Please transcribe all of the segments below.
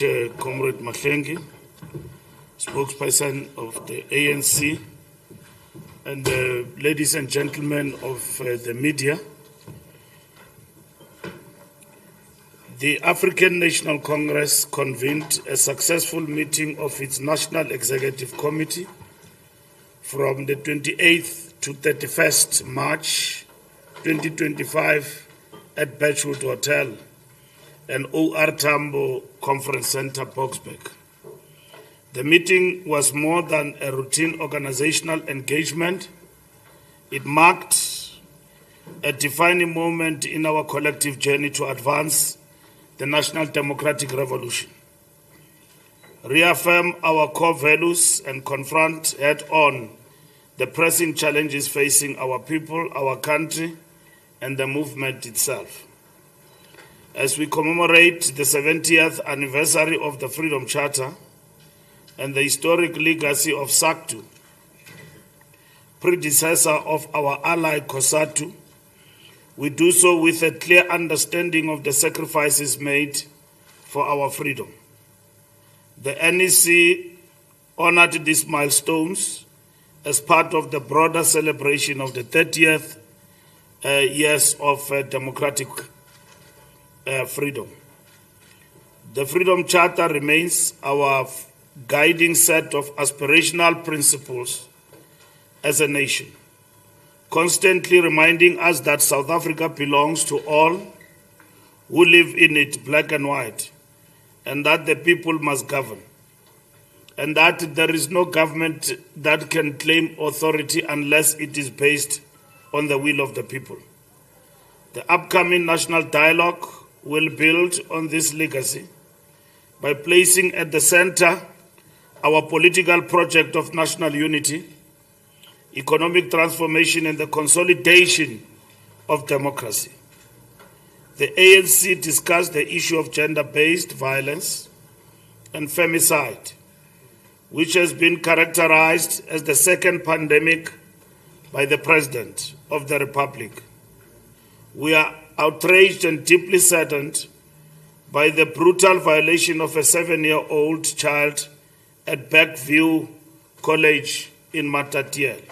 Comrade Mahlengi, spokesperson of the ANC, and ladies and gentlemen of the media. The African National Congress convened a successful meeting of its National Executive Committee from the 28th to 31st March 2025 at Birchwood Hotel and OR Tambo Conference Center, Boksburg. The meeting was more than a routine organizational engagement. It marked a defining moment in our collective journey to advance the national democratic revolution, reaffirm our core values, and confront head-on the pressing challenges facing our people, our country, and the movement itself. As we commemorate the 70th anniversary of the Freedom Charter and the historic legacy of SACTU, predecessor of our ally COSATU, we do so with a clear understanding of the sacrifices made for our freedom. The NEC honored these milestones as part of the broader celebration of the 30th years of democratic freedom. The Freedom Charter remains our guiding set of aspirational principles as a nation, constantly reminding us that South Africa belongs to all who live in it, black and white, and that the people must govern, and that there is no government that can claim authority unless it is based on the will of the people. The upcoming national dialogue will build on this legacy by placing at the center our political project of national unity, economic transformation, and the consolidation of democracy. The ANC discussed the issue of gender-based violence and femicide, which has been characterized as the second pandemic by the President of the Republic. We are outraged and deeply saddened by the brutal violation of a 7-year-old child at Bergview College in Matatiele.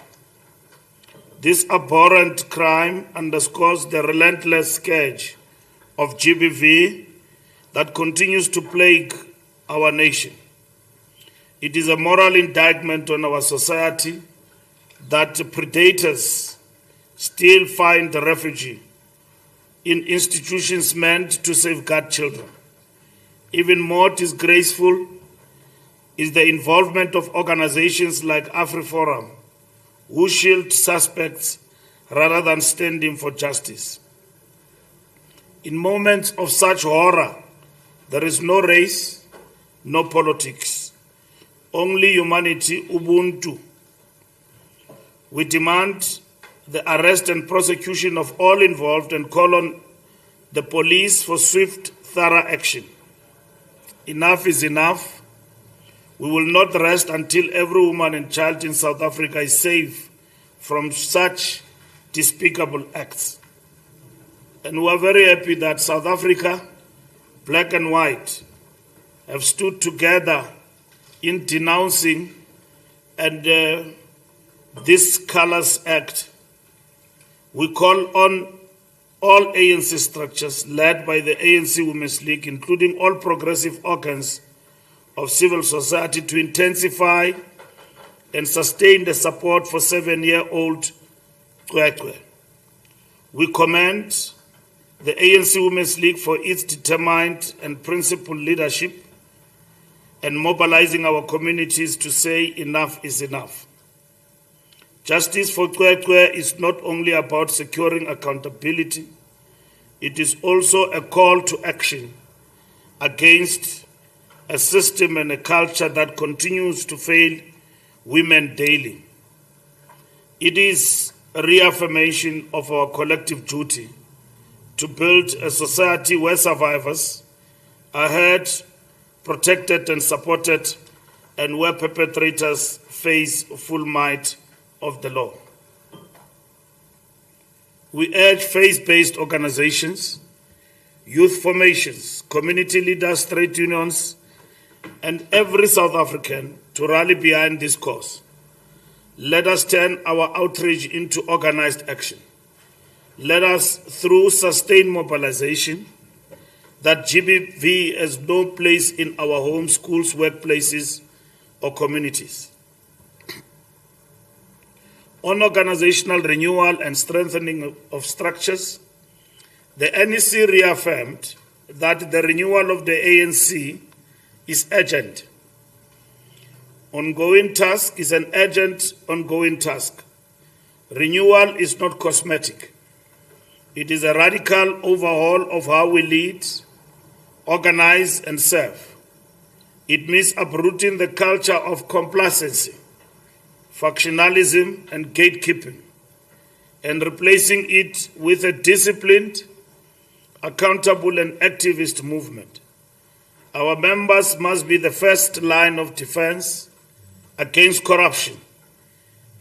This abhorrent crime underscores the relentless scourge of GBV that continues to plague our nation. It is a moral indictment on our society that predators still find refuge in institutions meant to safeguard children. Even more disgraceful is the involvement of organizations like AfriForum, who shield suspects rather than standing for justice. In moments of such horror, there is no race, no politics, only humanity, Ubuntu. We demand the arrest and prosecution of all involved and call on the police for swift, thorough action. Enough is enough. We will not rest until every woman and child in South Africa is safe from such despicable acts. And we are very happy that South Africa, black and white, have stood together in denouncing and this callous act. We call on all ANC structures led by the ANC Women's League, including all progressive organs of civil society, to intensify and sustain the support for 7-year-old Kwekwe. We commend the ANC Women's League for its determined and principled leadership and mobilizing our communities to say enough is enough. Justice for Kwekwe is not only about securing accountability, it is also a call to action against a system and a culture that continues to fail women daily. It is a reaffirmation of our collective duty to build a society where survivors are heard, protected, and supported, and where perpetrators face full might of the law. We urge faith-based organizations, youth formations, community leaders, trade unions, and every South African to rally behind this cause. Let us turn our outrage into organized action. Let us, through sustained mobilization, that GBV has no place in our homes, schools, workplaces, or communities. On organizational renewal and strengthening of structures, the NEC reaffirmed that the renewal of the ANC is urgent. Ongoing task is an urgent, ongoing task. Renewal is not cosmetic. It is a radical overhaul of how we lead, organize, and serve. It means uprooting the culture of complacency, factionalism, and gatekeeping, and replacing it with a disciplined, accountable, and activist movement. Our members must be the first line of defense against corruption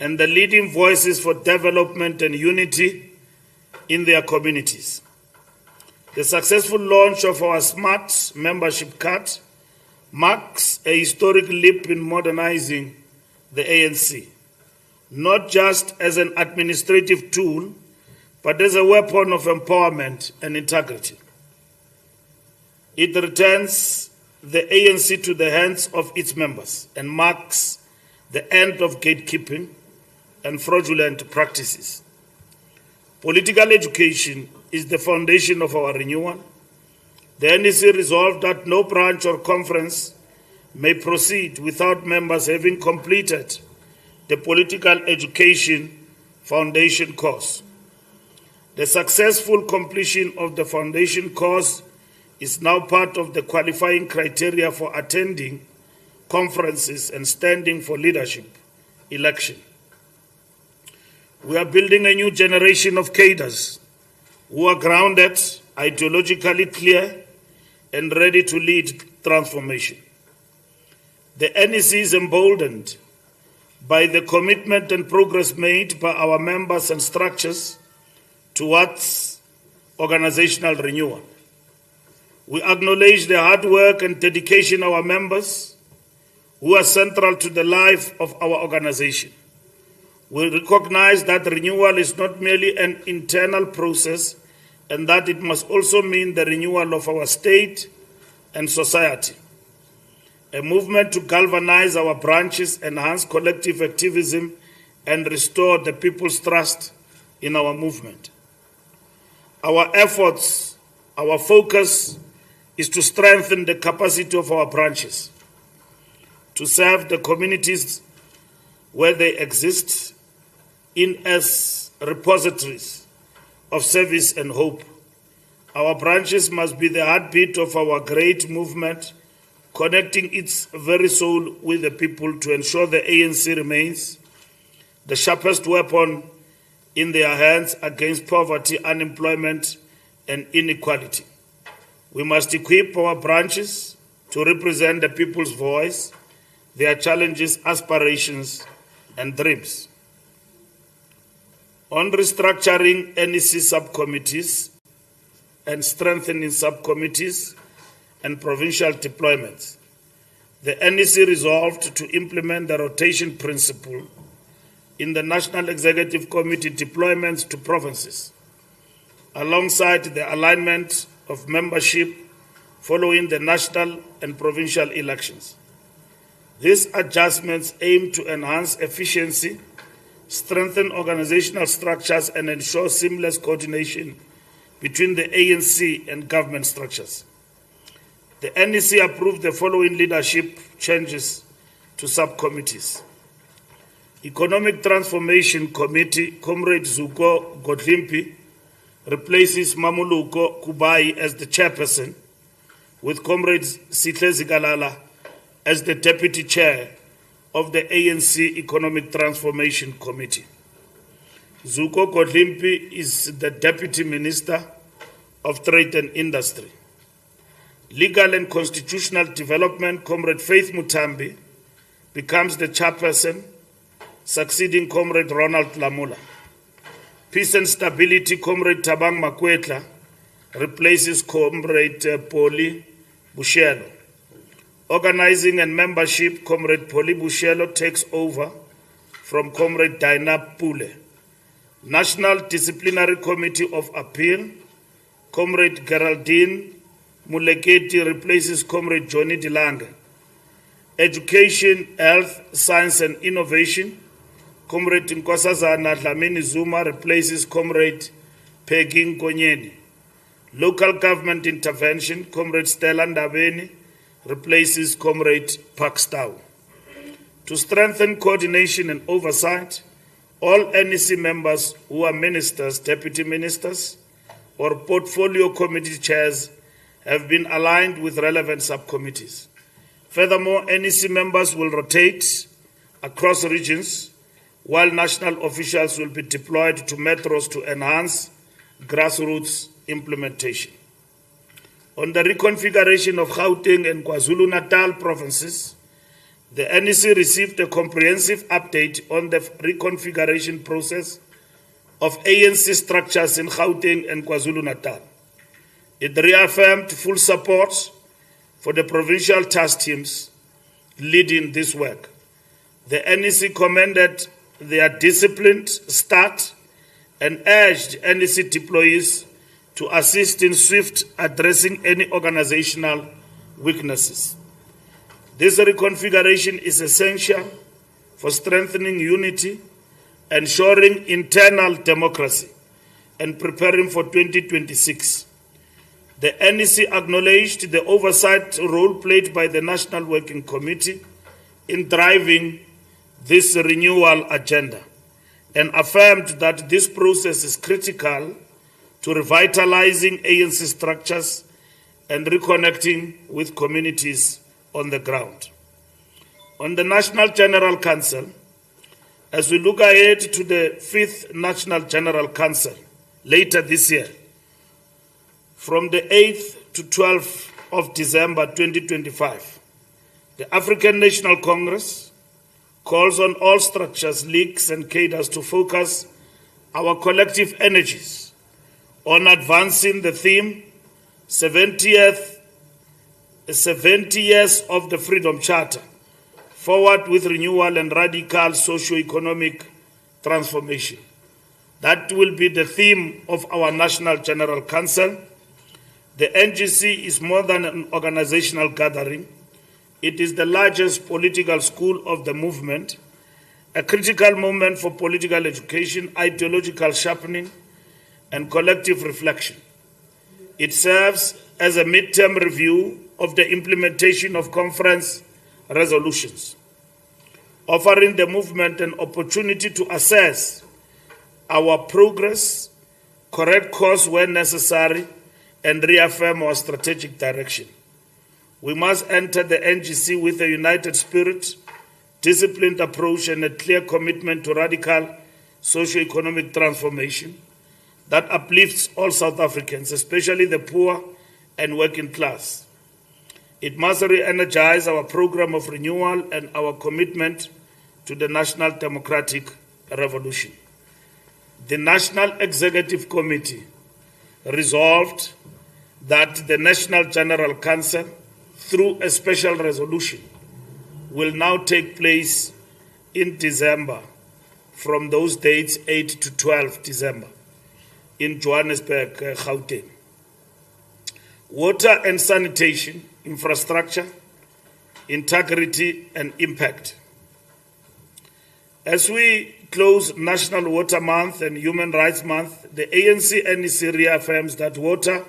and the leading voices for development and unity in their communities. The successful launch of our Smart membership card marks a historic leap in modernizing the ANC, not just as an administrative tool, but as a weapon of empowerment and integrity. It returns the ANC to the hands of its members and marks the end of gatekeeping and fraudulent practices. Political education is the foundation of our renewal. The NEC resolved that no branch or conference may proceed without members having completed the political education foundation course. The successful completion of the foundation course is now part of the qualifying criteria for attending conferences and standing for leadership election. We are building a new generation of cadres who are grounded, ideologically clear, and ready to lead transformation. The NEC is emboldened by the commitment and progress made by our members and structures towards organizational renewal. We acknowledge the hard work and dedication of our members who are central to the life of our organization. We recognize that renewal is not merely an internal process and that it must also mean the renewal of our state and society. A movement to galvanize our branches, enhance collective activism, and restore the people's trust in our movement. Our efforts, our focus is to strengthen the capacity of our branches, to serve the communities where they exist in as repositories of service and hope. Our branches must be the heartbeat of our great movement, connecting its very soul with the people to ensure the ANC remains the sharpest weapon in their hands against poverty, unemployment, and inequality. We must equip our branches to represent the people's voice, their challenges, aspirations, and dreams. On restructuring NEC subcommittees and strengthening subcommittees and provincial deployments, the NEC resolved to implement the rotation principle in the National Executive Committee deployments to provinces, alongside the alignment of membership following the national and provincial elections. These adjustments aim to enhance efficiency, strengthen organizational structures, and ensure seamless coordination between the ANC and government structures. The NEC approved the following leadership changes to subcommittees. Economic Transformation Committee, Comrade Zuko Godlimpi replaces Mamuluko Kubai as the chairperson, with Comrade Sihle Zikalala as the deputy chair of the ANC Economic Transformation Committee. Zuko Godlimpi is the Deputy Minister of Trade and Industry. Legal and Constitutional Development, Comrade Faith Mutambi, becomes the chairperson, succeeding Comrade Ronald Lamula. Peace and Stability, Comrade Tabang Makwetla, replaces Comrade Poli Bushelo. Organizing and membership, Comrade Poli Bushelo takes over from Comrade Daina Pule. National Disciplinary Committee of Appeal, Comrade Geraldine Muleketi replaces Comrade Johnny Dilange. Education, Health, Science and Innovation, Comrade Nkosazana Dlamini Zuma replaces Comrade Peggy Nkonyeni. Local Government Intervention, Comrade Stella Ndabeni replaces Comrade Pakstow. To strengthen coordination and oversight, all NEC members who are ministers, deputy ministers, or portfolio committee chairs have been aligned with relevant subcommittees. Furthermore, NEC members will rotate across regions, while national officials will be deployed to metros to enhance grassroots implementation. On the reconfiguration of Gauteng and KwaZulu-Natal provinces, the NEC received a comprehensive update on the reconfiguration process of ANC structures in Gauteng and KwaZulu-Natal. It reaffirmed full support for the provincial task teams leading this work. The NEC commended their disciplined start and urged NEC deployees to assist in swift addressing any organizational weaknesses. This reconfiguration is essential for strengthening unity, ensuring internal democracy, and preparing for 2026. The NEC acknowledged the oversight role played by the National Working Committee in driving this renewal agenda and affirmed that this process is critical to revitalizing ANC structures and reconnecting with communities on the ground. On the National General Council, as we look ahead to the 5th National General Council later this year, from the 8th to 12th of December 2025, the African National Congress calls on all structures, leagues and cadres to focus our collective energies on advancing the theme 70 years of the Freedom Charter, forward with renewal and radical socio-economic transformation. That will be the theme of our National General Council. The NGC is more than an organizational gathering. It is the largest political school of the movement, a critical moment for political education, ideological sharpening, and collective reflection. It serves as a midterm review of the implementation of conference resolutions, offering the movement an opportunity to assess our progress, correct course where necessary, and reaffirm our strategic direction. We must enter the NGC with a united spirit, disciplined approach, and a clear commitment to radical socio-economic transformation that uplifts all South Africans, especially the poor and working class. It must re-energize our program of renewal and our commitment to the national democratic revolution. The National Executive Committee resolved that the National General Council, through a special resolution, will now take place in December, from those dates 8 to 12 December, in Johannesburg, Gauteng. Water and sanitation, infrastructure, integrity and impact. As we close National Water Month and Human Rights Month, the ANC-NEC reaffirms that water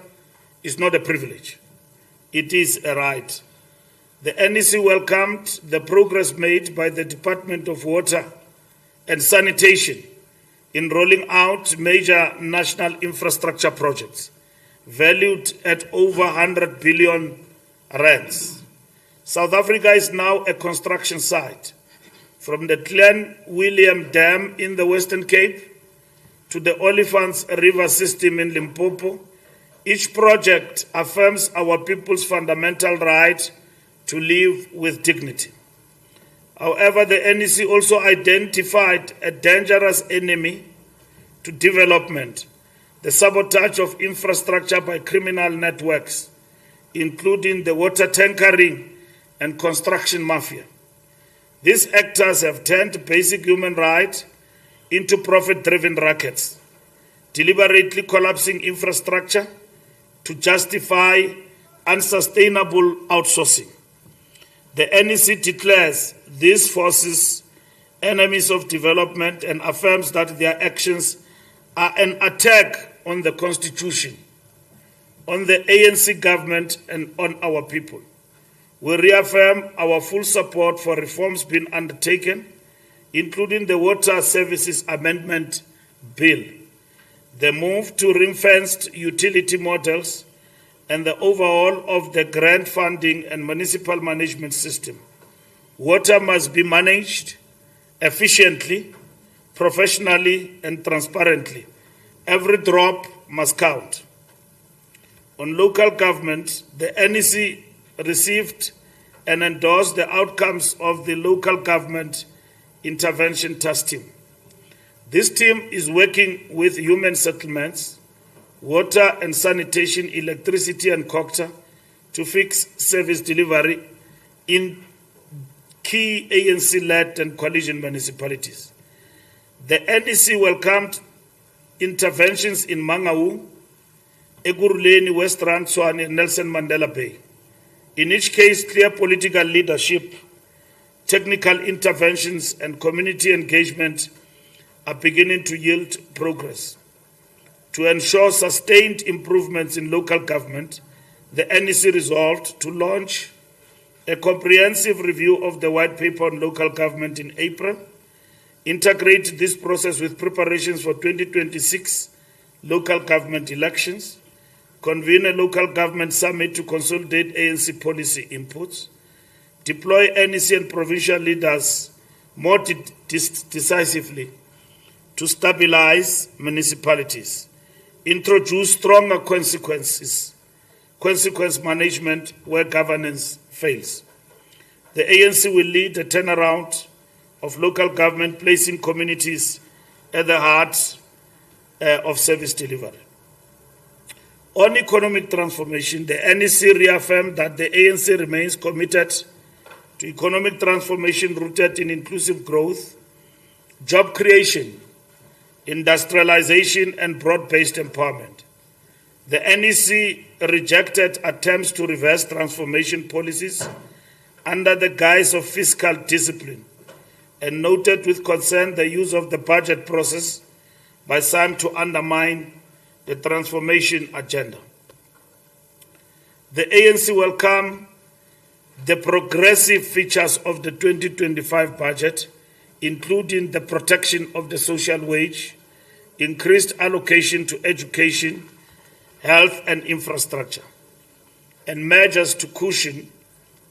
is not a privilege. It is a right. The NEC welcomed the progress made by the Department of Water and Sanitation in rolling out major national infrastructure projects valued at over 100 billion rands. South Africa is now a construction site, from the Glen William Dam in the Western Cape to the Olifants River system in Limpopo. Each project affirms our people's fundamental right to live with dignity. However, the NEC also identified a dangerous enemy to development, the sabotage of infrastructure by criminal networks, including the water tankering and construction mafia. These actors have turned basic human rights into profit-driven rackets, deliberately collapsing infrastructure to justify unsustainable outsourcing. The NEC declares these forces enemies of development and affirms that their actions are an attack on the Constitution, on the ANC government, and on our people. We reaffirm our full support for reforms being undertaken, including the Water Services Amendment Bill, the move to ring-fenced utility models, and the overhaul of the grant funding and municipal management system. Water must be managed efficiently, professionally, and transparently. Every drop must count. On local government, the NEC received and endorsed the outcomes of the Local Government Intervention Task Team. This team is working with human settlements, water and sanitation, electricity and COGTA to fix service delivery in key ANC-led and coalition municipalities. The NEC welcomed interventions in Mangaung, Ekurhuleni, West Rand, Tshwane, and Nelson Mandela Bay. In each case, clear political leadership, technical interventions, and community engagement are beginning to yield progress. To ensure sustained improvements in local government, the NEC resolved to launch a comprehensive review of the white paper on local government in April, integrate this process with preparations for 2026 local government elections, convene a local government summit to consolidate ANC policy inputs, deploy NEC and provincial leaders more decisively to stabilize municipalities, introduce stronger consequence management where governance fails. The ANC will lead a turnaround of local government, placing communities at the heart of service delivery. On economic transformation, the NEC reaffirmed that the ANC remains committed to economic transformation rooted in inclusive growth, job creation, industrialization, and broad-based empowerment. The NEC rejected attempts to reverse transformation policies under the guise of fiscal discipline and noted with concern the use of the budget process by some to undermine the transformation agenda. The ANC welcomed the progressive features of the 2025 budget, including the protection of the social wage, increased allocation to education, health and infrastructure, and measures to cushion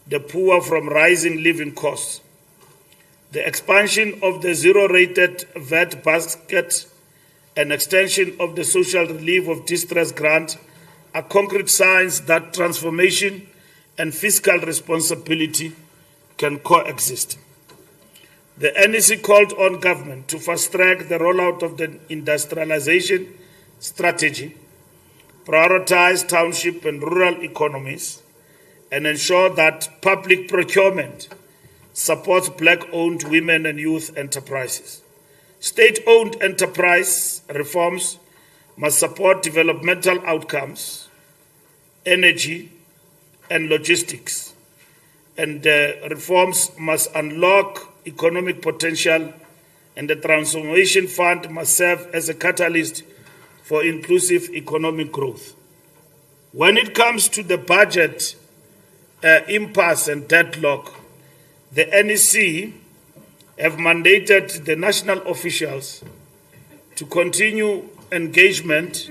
the poor from rising living costs. The expansion of the zero-rated VAT basket and extension of the social relief of distress grant are concrete signs that transformation and fiscal responsibility can coexist. The NEC called on government to fast-track the rollout of the industrialization strategy, prioritize township and rural economies, and ensure that public procurement supports Black-owned women and youth enterprises. State-owned enterprise reforms must support developmental outcomes, energy, and logistics, and reforms must unlock economic potential, and the Transformation Fund must serve as a catalyst for inclusive economic growth. When it comes to the budget impasse and deadlock, the NEC have mandated the national officials to continue engagement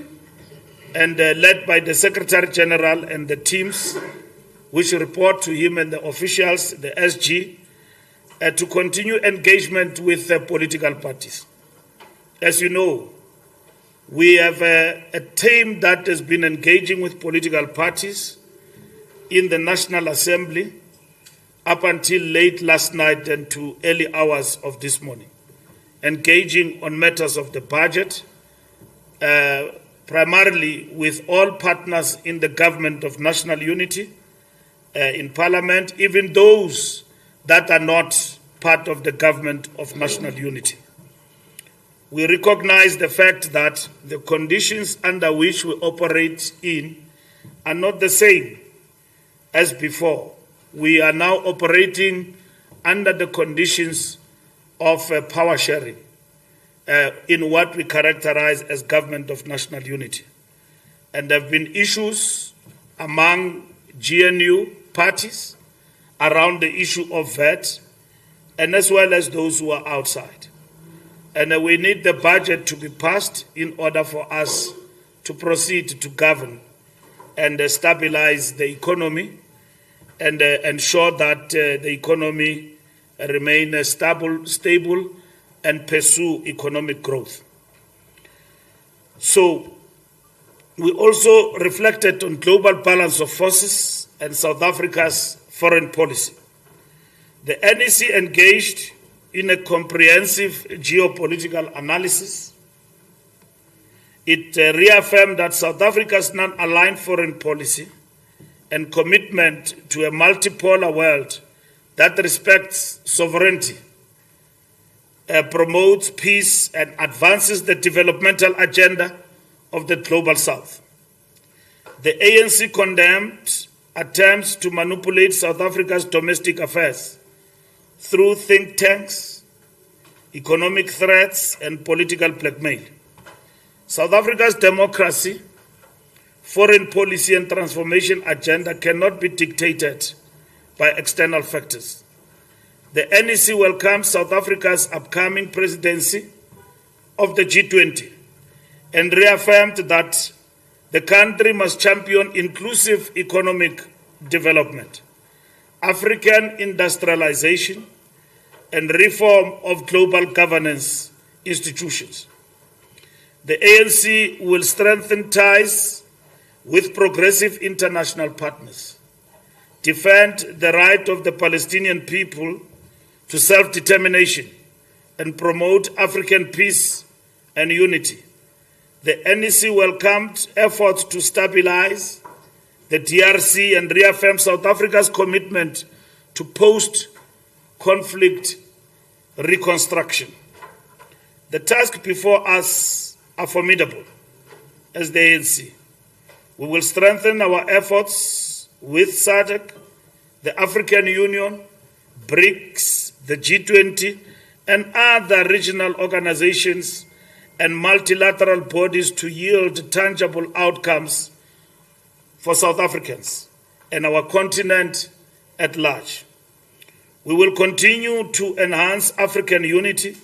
and led by the Secretary General and the teams which report to him and the officials, the SG, to continue engagement with the political parties. As you know, we have a team that has been engaging with political parties in the National Assembly up until late last night and to early hours of this morning, engaging on matters of the budget, primarily with all partners in the government of national unity, in Parliament, even those that are not part of the government of national unity. We recognize the fact that the conditions under which we operate in are not the same as before. We are now operating under the conditions of power sharing in what we characterize as government of national unity. And there have been issues among GNU parties around the issue of VAT, and as well as those who are outside. And we need the budget to be passed in order for us to proceed to govern and stabilize the economy and ensure that the economy remain stable and pursue economic growth. So we also reflected on global balance of forces and South Africa's foreign policy. The NEC engaged in a comprehensive geopolitical analysis. It reaffirmed that South Africa's non-aligned foreign policy and commitment to a multipolar world that respects sovereignty, promotes peace and advances the developmental agenda of the global South. The ANC condemned attempts to manipulate South Africa's domestic affairs through think tanks, economic threats, and political blackmail. South Africa's democracy, foreign policy, and transformation agenda cannot be dictated by external factors. The NEC welcomes South Africa's upcoming presidency of the G20 and reaffirmed that the country must champion inclusive economic development, African industrialization, and reform of global governance institutions. The ANC will strengthen ties with progressive international partners, defend the right of the Palestinian people to self-determination, and promote African peace and unity. The NEC welcomed efforts to stabilize the DRC and reaffirmed South Africa's commitment to post-conflict reconstruction. The task before us are formidable as the ANC. We will strengthen our efforts with SADC, the African Union, BRICS, the G20, and other regional organizations and multilateral bodies to yield tangible outcomes for South Africans and our continent at large. We will continue to enhance African unity,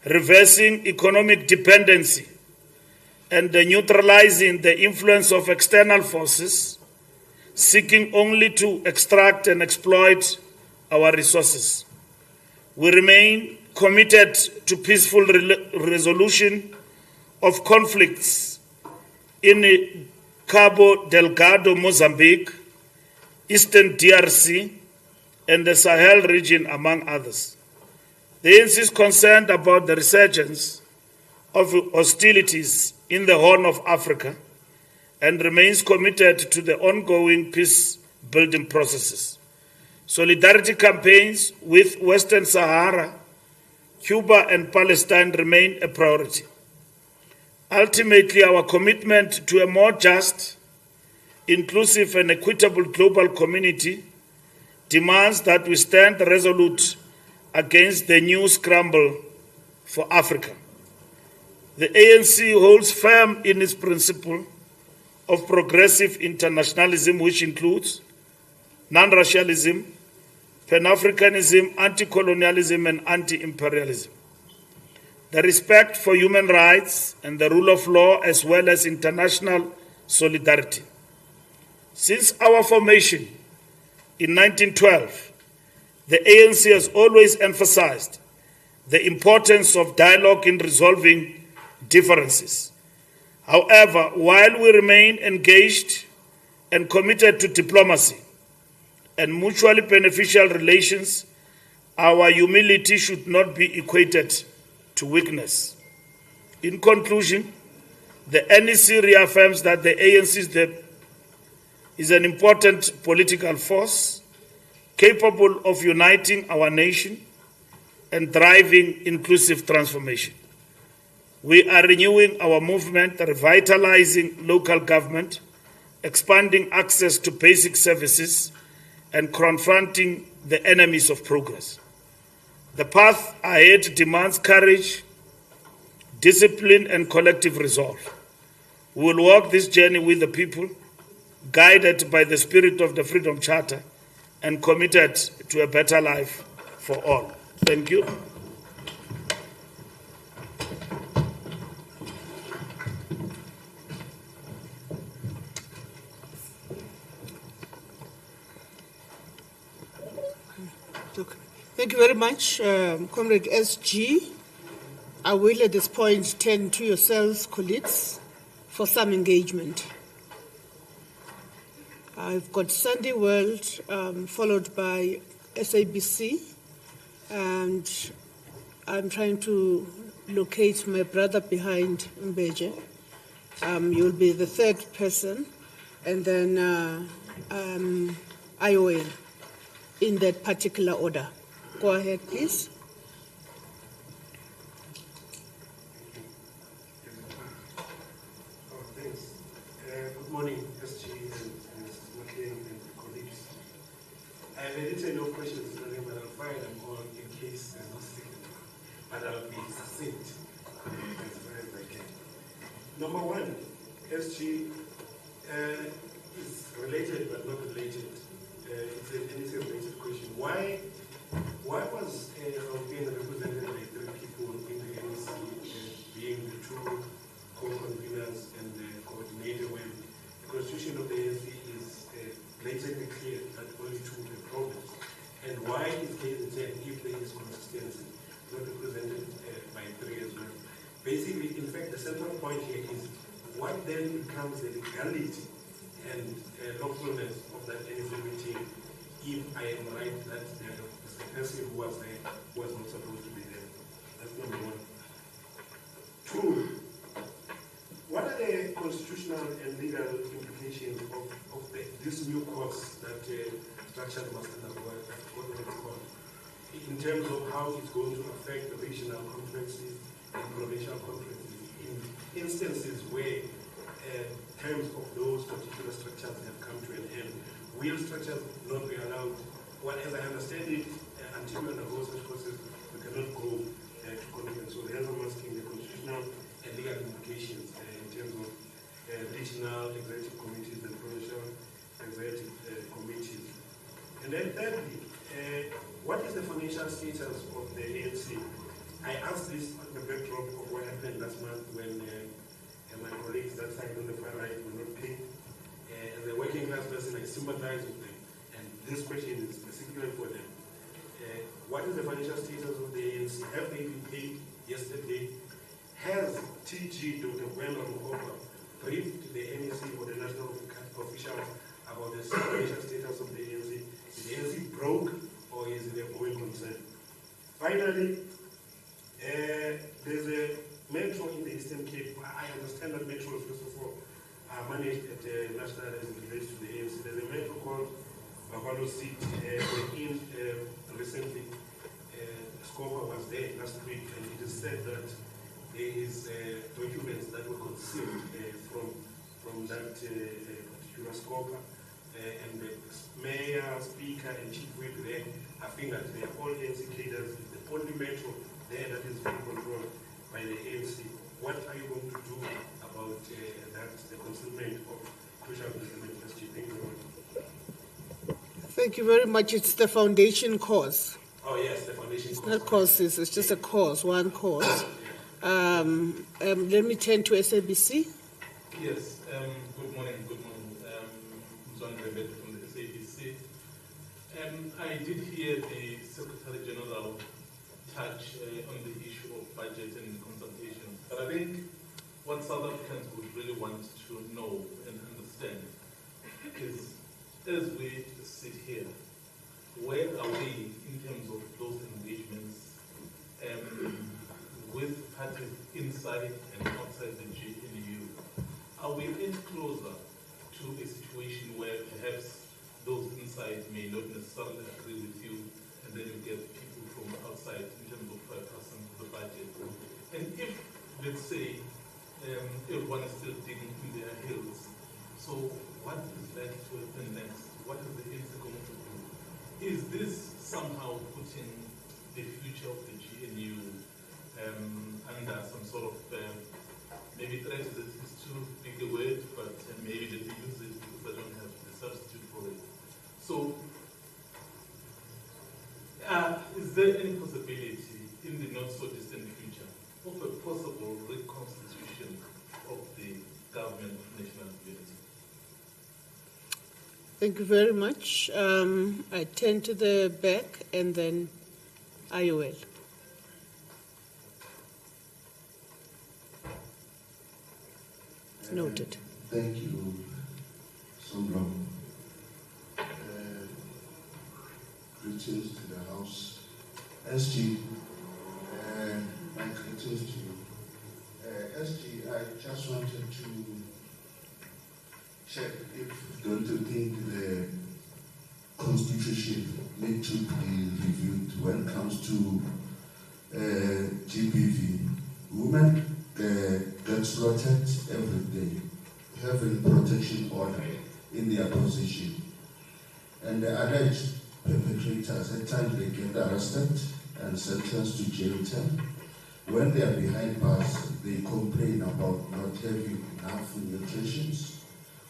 reversing economic dependency and neutralizing the influence of external forces, seeking only to extract and exploit our resources. We remain committed to peaceful resolution of conflicts in Cabo Delgado, Mozambique, Eastern DRC, and the Sahel region, among others. The ANC is concerned about the resurgence of hostilities in the Horn of Africa and remains committed to the ongoing peace-building processes. Solidarity campaigns with Western Sahara, Cuba, and Palestine remain a priority. Ultimately, our commitment to a more just, inclusive, and equitable global community demands that we stand resolute against the new scramble for Africa. The ANC holds firm in its principle of progressive internationalism, which includes non-racialism, Pan-Africanism, anti-colonialism, and anti-imperialism. The respect for human rights and the rule of law, as well as international solidarity. Since our formation in 1912, the ANC has always emphasized the importance of dialogue in resolving differences. However, while we remain engaged and committed to diplomacy and mutually beneficial relations, our humility should not be equated to weakness. In conclusion, the NEC reaffirms that the ANC is the is an important political force capable of uniting our nation and driving inclusive transformation. We are renewing our movement, revitalizing local government, expanding access to basic services, and confronting the enemies of progress. The path ahead demands courage, discipline, and collective resolve. We will walk this journey with the people, guided by the spirit of the Freedom Charter and committed to a better life for all. Thank you. Thank you very much, Comrade SG. I will at this point turn to yourselves, colleagues, for some engagement. I've got Sunday World, followed by SABC, and I'm trying to locate my brother behind Mbeje. You'll be the third person, and then ION, in that particular order. Go ahead, please. Thanks. Good morning, SG and Mrs. McLean and colleagues. I have a little no questions, but I'll fire them all in case there's no signal. But I'll be succinct as far as I can. Number one, SG is related but not related. It's a related question. Why was being represented by three people in the NEC being the two co-conveners and the coordinator when the constitution of the ANC is blatantly clear that only two can progress? And why is KZN, if there is consistency, not represented by three as well? Basically, in fact, the central point here is what then becomes the legality and lawfulness of that NEC meeting, if I am right that the person who was there was not supposed to be there. That's number one. Two, what are the constitutional and legal implications of this new course that structure must undergo, in terms of how it's going to affect the regional conferences and provincial conferences in instances where terms of those particular structures have come to an end? Will structures not be allowed? Well, as I understand it, until we undergo such courses, we cannot go to conference. So hence I'm asking the constitutional and legal implications in terms of regional executive committees and provincial executive committees. And then thirdly, what is the financial status of the ANC? I asked this on the backdrop of what happened last month when my colleagues that side on the far right were not paid. As a working class person, I sympathize with them. And this question is specifically for them. What is the financial status of the ANC? Have they been paid yesterday? Has TG Dr. Gwenda Mukova briefed the NEC or the national officials about the financial status of the ANC? Is the ANC broke or is it a going concern? Finally, there's a metro in the Eastern Cape. I understand that metros, first of all, are managed at the national as it relates to the ANC. There's a metro called Bavalo City, in recently, Scopa was there last week, and it is said that there is documents that were concealed from that particular Scopa, and the mayor, speaker, and chief whip there are fingered. They are all ANC cadres. It's the only metro there that is being controlled by the ANC. What are you going to do about that, the concealment of crucial documents? Thank you very much. Thank you very much. It's the foundation cause. Oh yes, the foundation It's cause. not causes, it's just a cause, one cause. Let me turn to SABC. Yes, good morning. John Rebet from the SABC. I did hear the Secretary General touch on the issue of budget and consultation. But I think what South Africans would really want to know and understand is, as we sit here, where are we in terms of those engagements with parties inside and outside the GNU? Are we in closer to a situation where somehow putting the future of the GNU under some sort of, maybe threat is too big a word, but maybe they use it because they don't have the substitute for it. So, is there any possibility in the not so distant future of a possible reconstitution of the government of national unity? Thank you very much. I turn to the back and then IOL. Noted. Thank you, Sombro. Greetings to the House. SG, my greetings to you. SG, I just wanted to check if don't you think the Constitution need to be reviewed when it comes to GBV. Women get slaughtered every day, having protection order in their position. And the alleged perpetrators, at times they get arrested and sentenced to jail term. When they are behind bars, they complain about not having enough nutrition,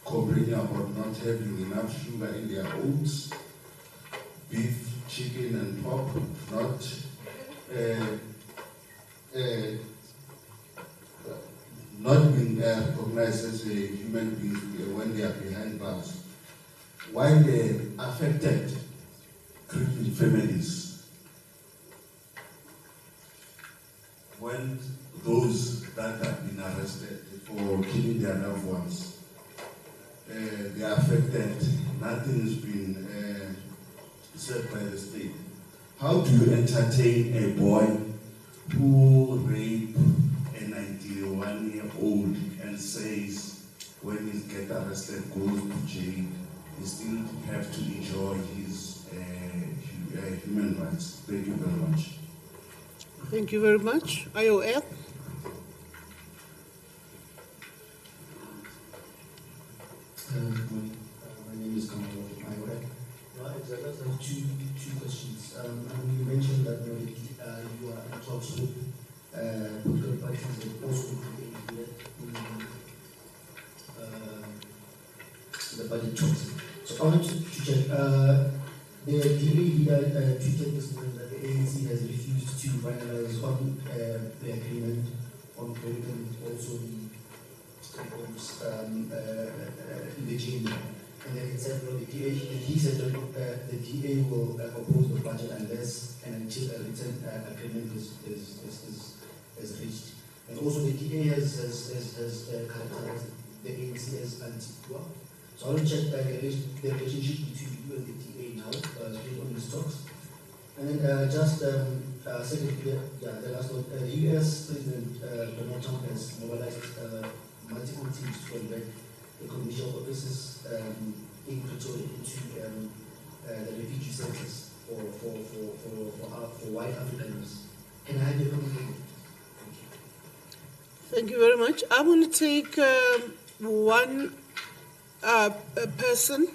complaining about not having enough sugar in their oats, beef, chicken, and pork, not being recognized as a human being when they are behind bars. While the affected Christian families, when those that have been arrested for killing their loved ones, they are affected, nothing has been said by the state. How do you entertain a boy who raped a 91-year-old and says when he gets arrested, goes to jail, he still have to enjoy his human rights? Thank you very much. Thank you very much. IOL. Good morning. My name is Kamal from IOL. I just have two questions. You mentioned that you are in talks with political parties and also the budget talks. So I want to check. The DA tweeted this morning that the ANC has refused to finalize on the agreement on credit and also the reforms in the GNU. And then it said, well, he said that the DA will oppose the budget unless and until a written agreement is reached. And also the DA has characterized the ANC as anti-war. So I want to check the relationship between you and the DA now, based on these talks. And then secondly, the last one, the US President Donald Trump has mobilized multiple teams to convert the commercial offices in Pretoria into the refugee centers for white Africans. Can I have your comment? Thank you very much. I want to take one person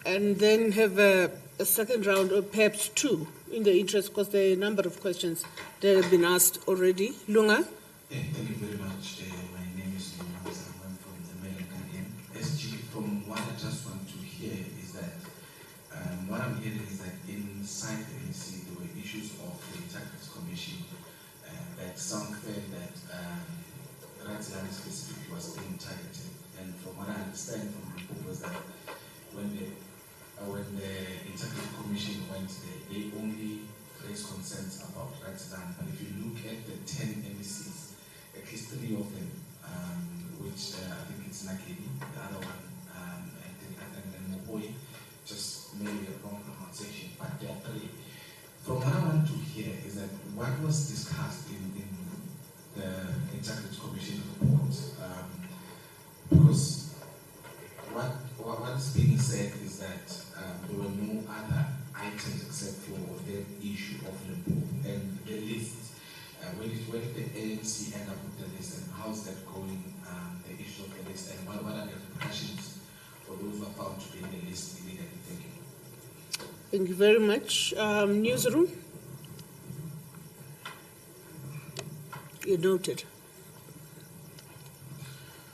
and then have a second round, or perhaps two, in the interest, because there are a number of questions that have been asked already. Lunga? Thank you very much. My name is Lunga. I'm from the Mail Guardian. SG, from what I just want to hear is that, what I'm hearing is that inside the ANC there were issues of the Integrity Commission that some felt that Ratsiland specifically was being targeted. And from what I understand from the report was that when the Integrity Commission went there, they only raised concerns about Ratsiland. But if you look at the 10 MECs, at least 3 of them, which I think it's Nakedi, the other one, and Moboi, just maybe a wrong pronunciation, but there are 3. From what I want to hear is that what was discussed in the Integrity Commission report, because what is being said is that there were no other items except for the issue of Limpopo and the list. Where did the ANC end up with the list, and how's that going? The issue of the list, and what are the repercussions for those who are found to be in the list illegally? Thank you. Thank you very much. Newsroom? You noted.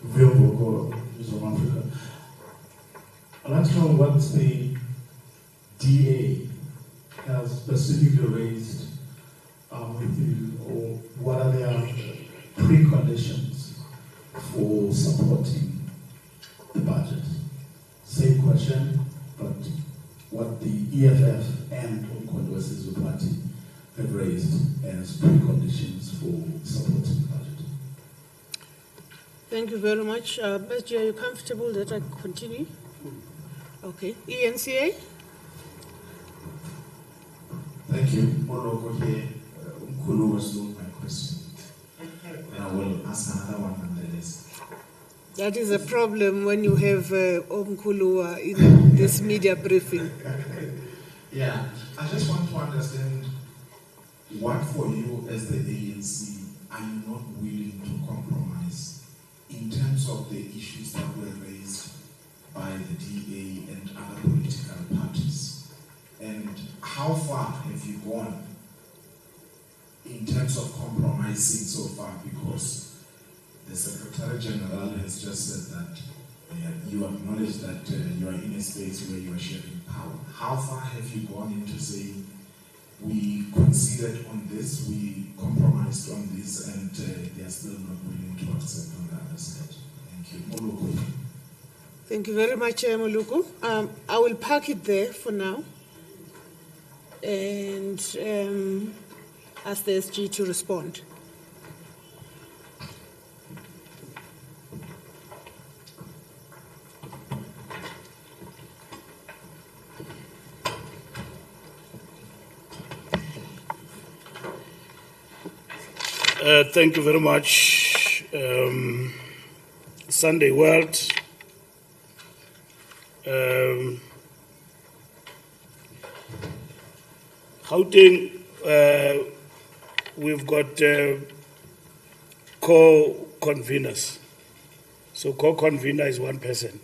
Will Boko, Newsroom Africa. I'd like to know what the DA has specifically raised with you, or what are their preconditions for supporting the budget? Same question, but what the EFF and Umkhonto Wesizwe Party have raised as preconditions for supporting the budget. Thank you very much. Bestie, are you comfortable that I continue? Okay. ENCA? Thank you. Moloko here. Umkhulu was not my question. And I will ask another one nonetheless. That is a problem when you have Omkulu in this media briefing. Yeah, I just want to understand what for you as the ANC are you not willing to compromise in terms of the issues that were raised by the DA and other political parties? And how far have you gone in terms of compromising so far? Because the Secretary General has just said that you acknowledge that you are in a space where you are sharing power. How far have you gone into saying, we conceded on this, we compromised on this, and they are still not willing to accept on the other side? Thank you. Moluku. Thank you very much, Moluku. I will park it there for now and ask the SG to respond. Thank you very much. Sunday World. Gauteng, we've got co-conveners. So co-convener is one person,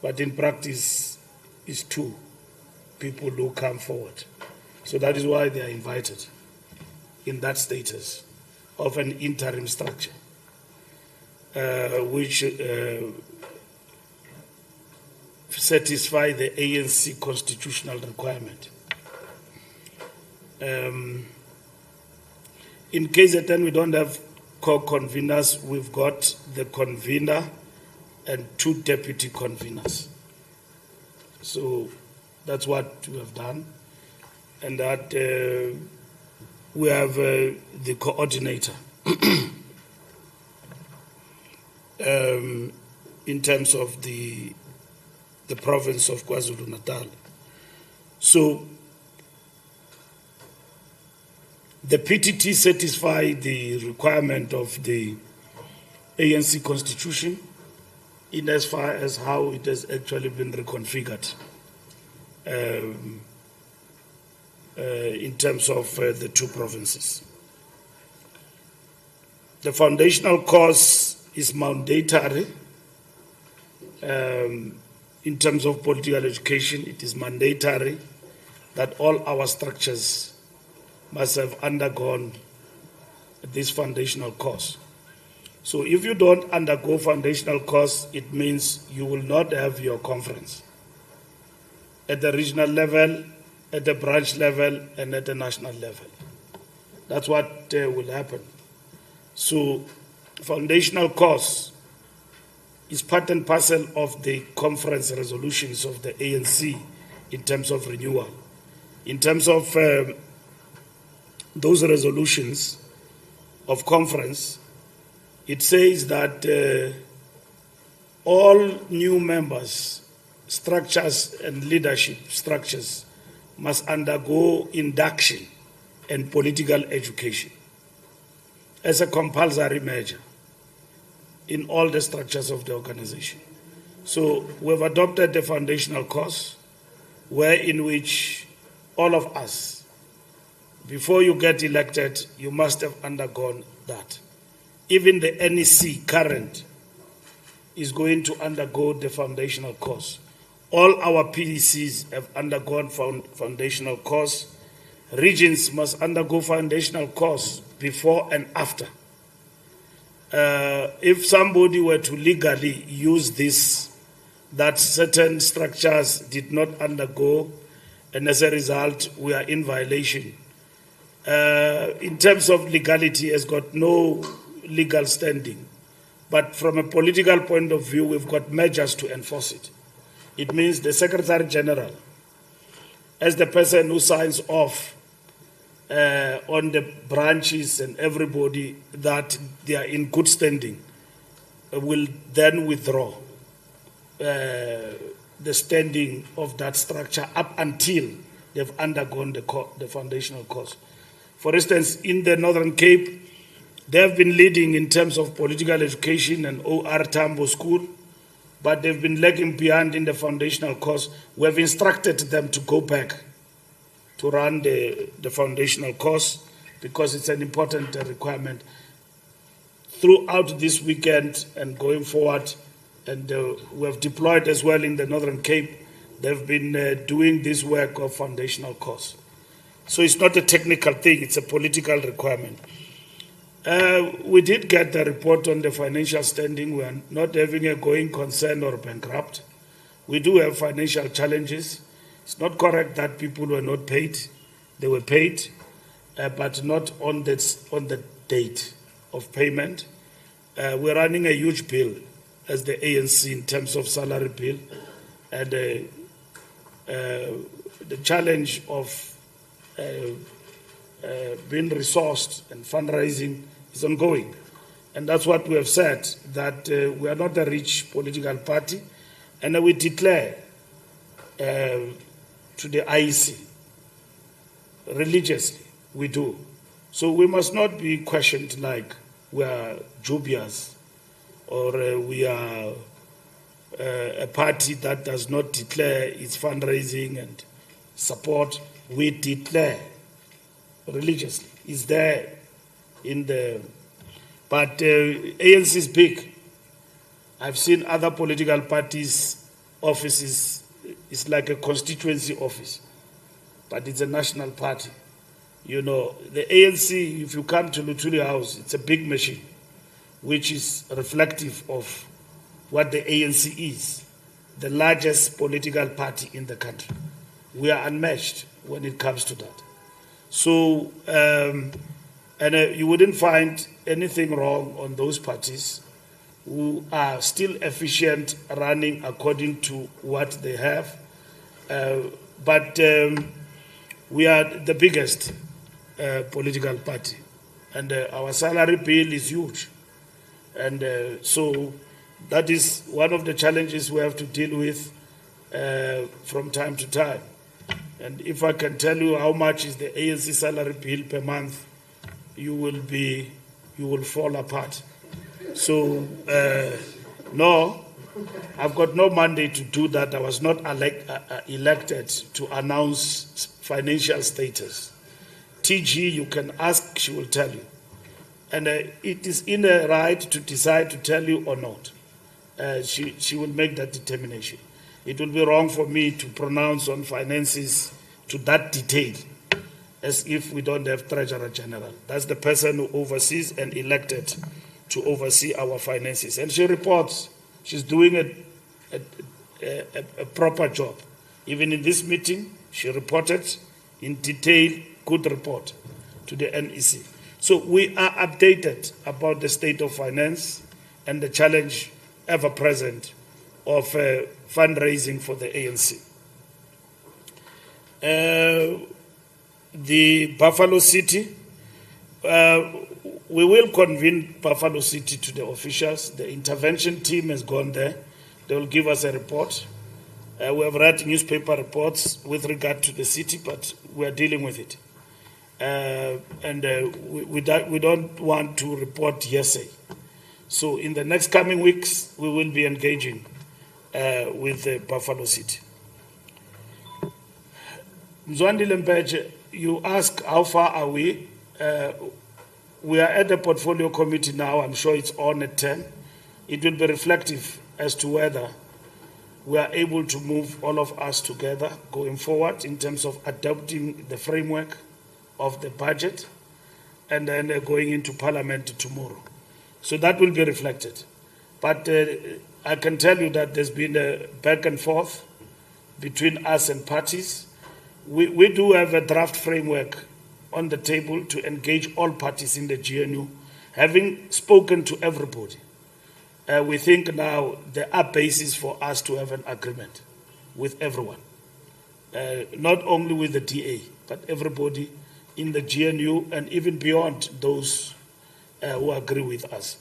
but in practice is two people who come forward. So that is why they are invited in that status of an interim structure, which satisfy the ANC constitutional requirement. In KZN, we don't have co-conveners. We've got the convener and two deputy conveners. So that's what we have done. And that we have the coordinator in terms of the province of KwaZulu-Natal. So the PTT satisfy the requirement of the ANC constitution in as far as how it has actually been reconfigured in terms of the two provinces. The foundational course is mandatory. In terms of political education, it is mandatory that all our structures must have undergone this foundational course. So if you don't undergo foundational course, it means you will not have your conference at the regional level, at the branch level, and at the national level. That's what will happen. So foundational course is part and parcel of the conference resolutions of the ANC in terms of renewal. In terms of those resolutions of conference, it says that all new members, structures and leadership structures must undergo induction and political education as a compulsory measure in all the structures of the organization. So we've adopted the foundational course, in which all of us, before you get elected, you must have undergone that. Even the NEC current is going to undergo the foundational course. All our PDCs have undergone foundational course. Regions must undergo foundational course before and after. If somebody were to legally use this, that certain structures did not undergo, and as a result, we are in violation. In terms of legality, has got no legal standing. But from a political point of view, we've got measures to enforce it. It means the Secretary General, as the person who signs off on the branches and everybody that they are in good standing, will then withdraw the standing of that structure up until they've undergone the foundational course. For instance, in the Northern Cape, they have been leading in terms of political education and OR Tambo School, but they've been lagging behind in the foundational course. We have instructed them to go back to run the foundational course because it's an important requirement. Throughout this weekend and going forward, and we have deployed as well in the Northern Cape, they've been doing this work of foundational course. So it's not a technical thing, it's a political requirement. We did get the report on the financial standing. We are not having a going concern or bankrupt. We do have financial challenges. It's not correct that people were not paid. They were paid, but not on the date of payment. We're running a huge bill as the ANC in terms of salary bill, and the challenge of being resourced and fundraising is ongoing. And that's what we have said, that we are not a rich political party, and we declare to the IEC religiously, we do. So we must not be questioned like we are dubious or we are a party that does not declare its fundraising and support. We declare religiously. It's there in the, but ANC is big. I've seen other political parties' offices, it's like a constituency office, but it's a national party. You know, the ANC, if you come to Luthuli House, it's a big machine, which is reflective of what the ANC is, the largest political party in the country. We are unmatched when it comes to that. So, you wouldn't find anything wrong on those parties who are still efficient, running according to what they have. But we are the biggest political party, and our salary bill is huge. And so that is one of the challenges we have to deal with from time to time. And if I can tell you how much is the ANC salary bill per month, you will fall apart. So, no, I've got no mandate to do that. I was not elected to announce financial status. TG, you can ask, she will tell you. And it is in her right to decide to tell you or not. She will make that determination. It will be wrong for me to pronounce on finances to that detail, as if we don't have Treasurer General. That's the person who oversees and elected to oversee our finances. And she reports. She's doing a proper job. Even in this meeting, she reported in detail, good report to the NEC. So we are updated about the state of finance and the challenge ever present of fundraising for the ANC. The Buffalo City, we will convene Buffalo City to the officials. The intervention team has gone there. They will give us a report. We have read newspaper reports with regard to the city, but we are dealing with it. We don't want to report hearsay. So in the next coming weeks, we will be engaging with the Buffalo City. Mzwandi Lempeche, you ask how far are we? We are at the portfolio committee now. I'm sure it's on at 10. It will be reflective as to whether we are able to move all of us together going forward in terms of adopting the framework of the budget and then going into Parliament tomorrow. So that will be reflected. But I can tell you that there's been a back and forth between us and parties. We do have a draft framework on the table to engage all parties in the GNU. Having spoken to everybody, we think now there are bases for us to have an agreement with everyone, not only with the DA, but everybody in the GNU and even beyond those who agree with us.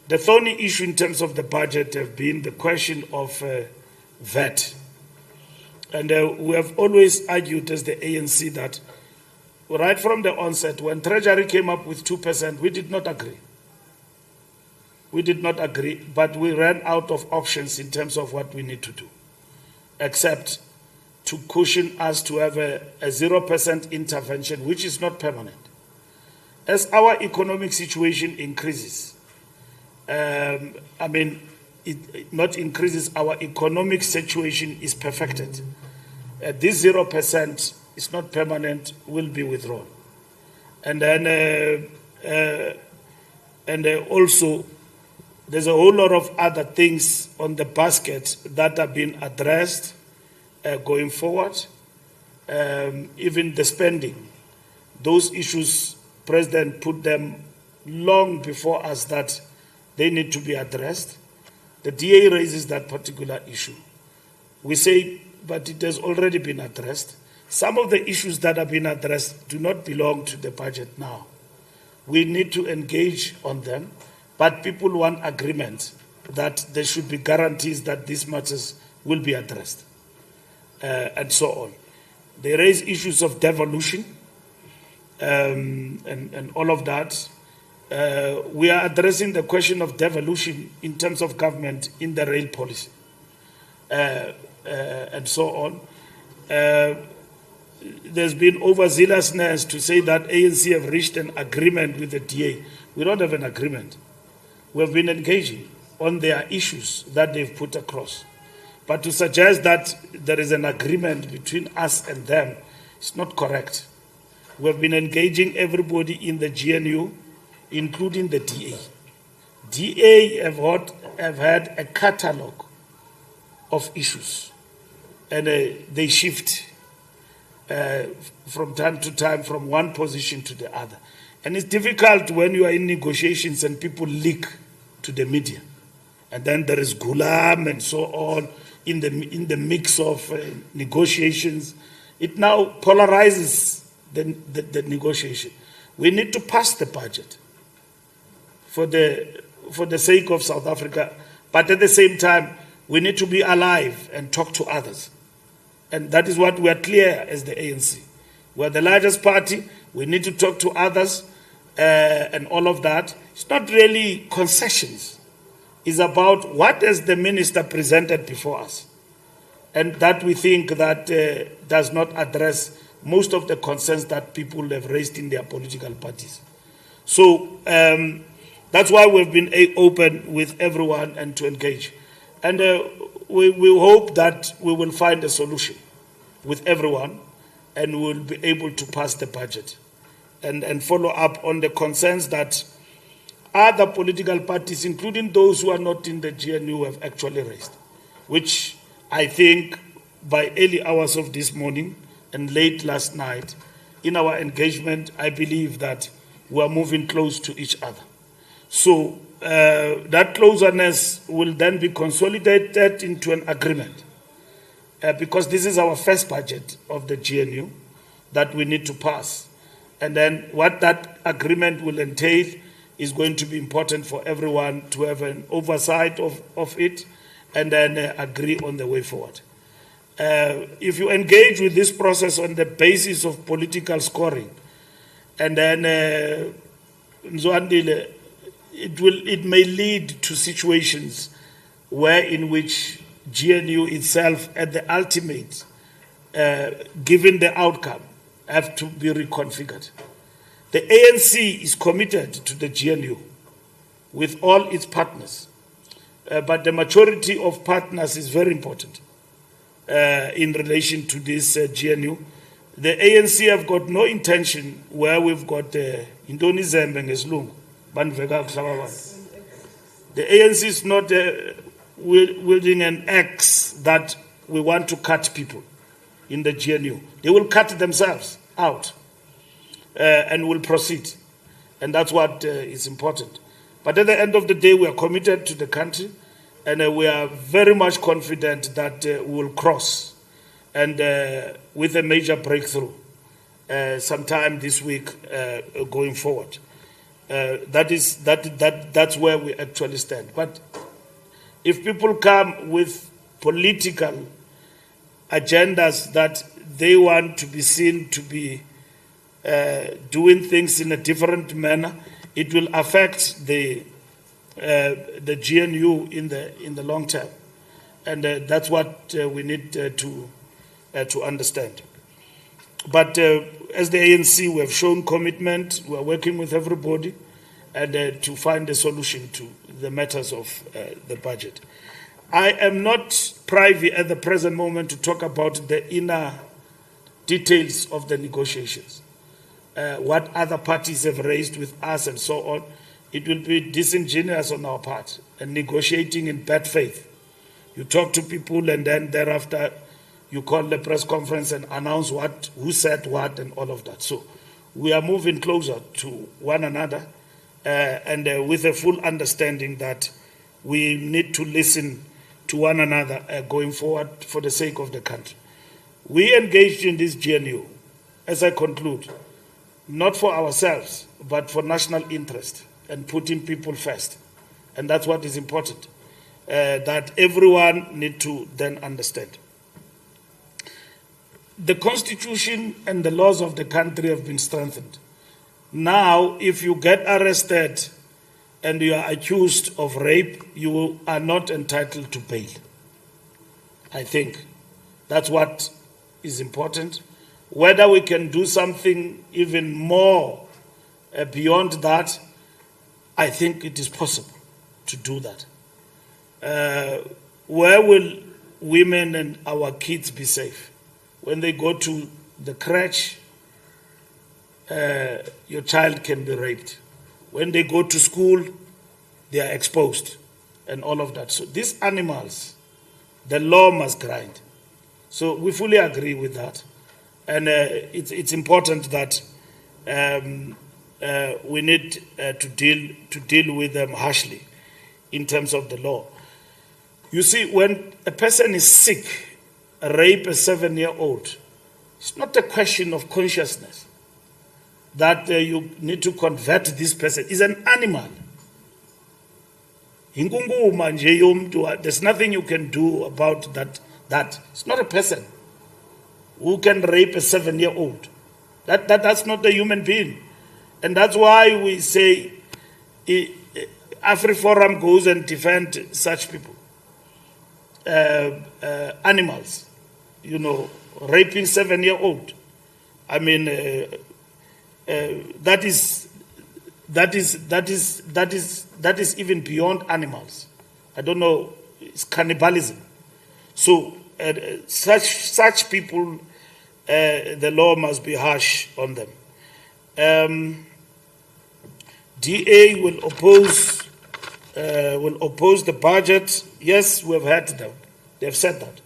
The thorny issue in terms of the budget have been the question of VAT. And we have always argued as the ANC that right from the onset, when Treasury came up with 2%, we did not agree. We did not agree, but we ran out of options in terms of what we need to do, except to cushion us to have a 0% intervention, which is not permanent. As our economic situation increases, it not increases, our economic situation is perfected. This 0% is not permanent, will be withdrawn. And then also, there's a whole lot of other things on the basket that are being addressed going forward. Even the spending, those issues, President put them long before us that they need to be addressed. The DA raises that particular issue. We say, but it has already been addressed. Some of the issues that have been addressed do not belong to the budget now. We need to engage on them, but people want agreement that there should be guarantees that these matters will be addressed, and so on. They raise issues of devolution and all of that. We are addressing the question of devolution in terms of government in the rail policy, and so on. There's been overzealousness to say that ANC have reached an agreement with the DA. We don't have an agreement. We have been engaging on their issues that they've put across. But to suggest that there is an agreement between us and them is not correct. We have been engaging everybody in the GNU, including the DA. DA have had a catalogue of issues, and they shift from time to time from one position to the other. And it's difficult when you are in negotiations and people leak to the media. And then there is Gulam and so on in the mix of negotiations. It now polarizes the negotiation. We need to pass the budget for the sake of South Africa, but at the same time, we need to be alive and talk to others. And that is what we are clear as the ANC. We are the largest party. We need to talk to others and all of that. It's not really concessions. It's about what has the minister presented before us. And that we think that does not address most of the concerns that people have raised in their political parties. So that's why we've been open with everyone and to engage. And we hope that we will find a solution with everyone and we'll be able to pass the budget and follow up on the concerns that other political parties, including those who are not in the GNU, have actually raised, which I think by early hours of this morning and late last night, in our engagement, I believe that we are moving close to each other. So that closeness will then be consolidated into an agreement because this is our first budget of the GNU that we need to pass. And then what that agreement will entail is going to be important for everyone to have an oversight of it and then agree on the way forward. If you engage with this process on the basis of political scoring, and then it may lead to situations where in which GNU itself at the ultimate, given the outcome, have to be reconfigured. The ANC is committed to the GNU with all its partners. but the majority of partners is very important in relation to this GNU. The ANC have got no intention where we've got Indoni Zembe ngesilungu, baniveka kuhlaba abantu. The ANC is not wielding an axe that we want to cut people in the GNU. They will cut themselves out and will proceed. And that's what is important. But at the end of the day, we are committed to the country, and we are very much confident that we will cross and with a major breakthrough sometime this week going forward. That's where we actually stand. But if people come with political agendas that they want to be seen to be doing things in a different manner, it will affect the GNU in the long term, and that's what we need to understand. But as the ANC, we have shown commitment. We are working with everybody, and to find a solution to the matters of the budget. I am not privy at the present moment to talk about the inner details of the negotiations. What other parties have raised with us and so on, it will be disingenuous on our part and negotiating in bad faith. You talk to people and then thereafter you call the press conference and announce who said what and all of that. So we are moving closer to one another and with a full understanding that we need to listen to one another going forward for the sake of the country. We engaged in this GNU, as I conclude, not for ourselves, but for national interest and putting people first. And that's what is important, that everyone need to then understand. The Constitution and the laws of the country have been strengthened. Now, if you get arrested and you are accused of rape, you are not entitled to bail. I think that's what is important. Whether we can do something even more beyond that, I think it is possible to do that. Where will women and our kids be safe? When they go to the crèche, your child can be raped. When they go to school, they are exposed and all of that. So these animals, the law must grind. So we fully agree with that. And it's important that we need to deal with them harshly in terms of the law. You see, when a person is sick, rape a 7-year-old, it's not a question of consciousness that you need to convert this person. It's an animal. There's nothing you can do about that. It's not a person who can rape a 7-year-old. That's not a human being. And that's why we say AfriForum goes and defends such people. Animals, raping 7-year-old. I mean, that is even beyond animals. I don't know. It's cannibalism. So such people, the law must be harsh on them. DA will oppose the budget. Yes, we have heard them. They have said that.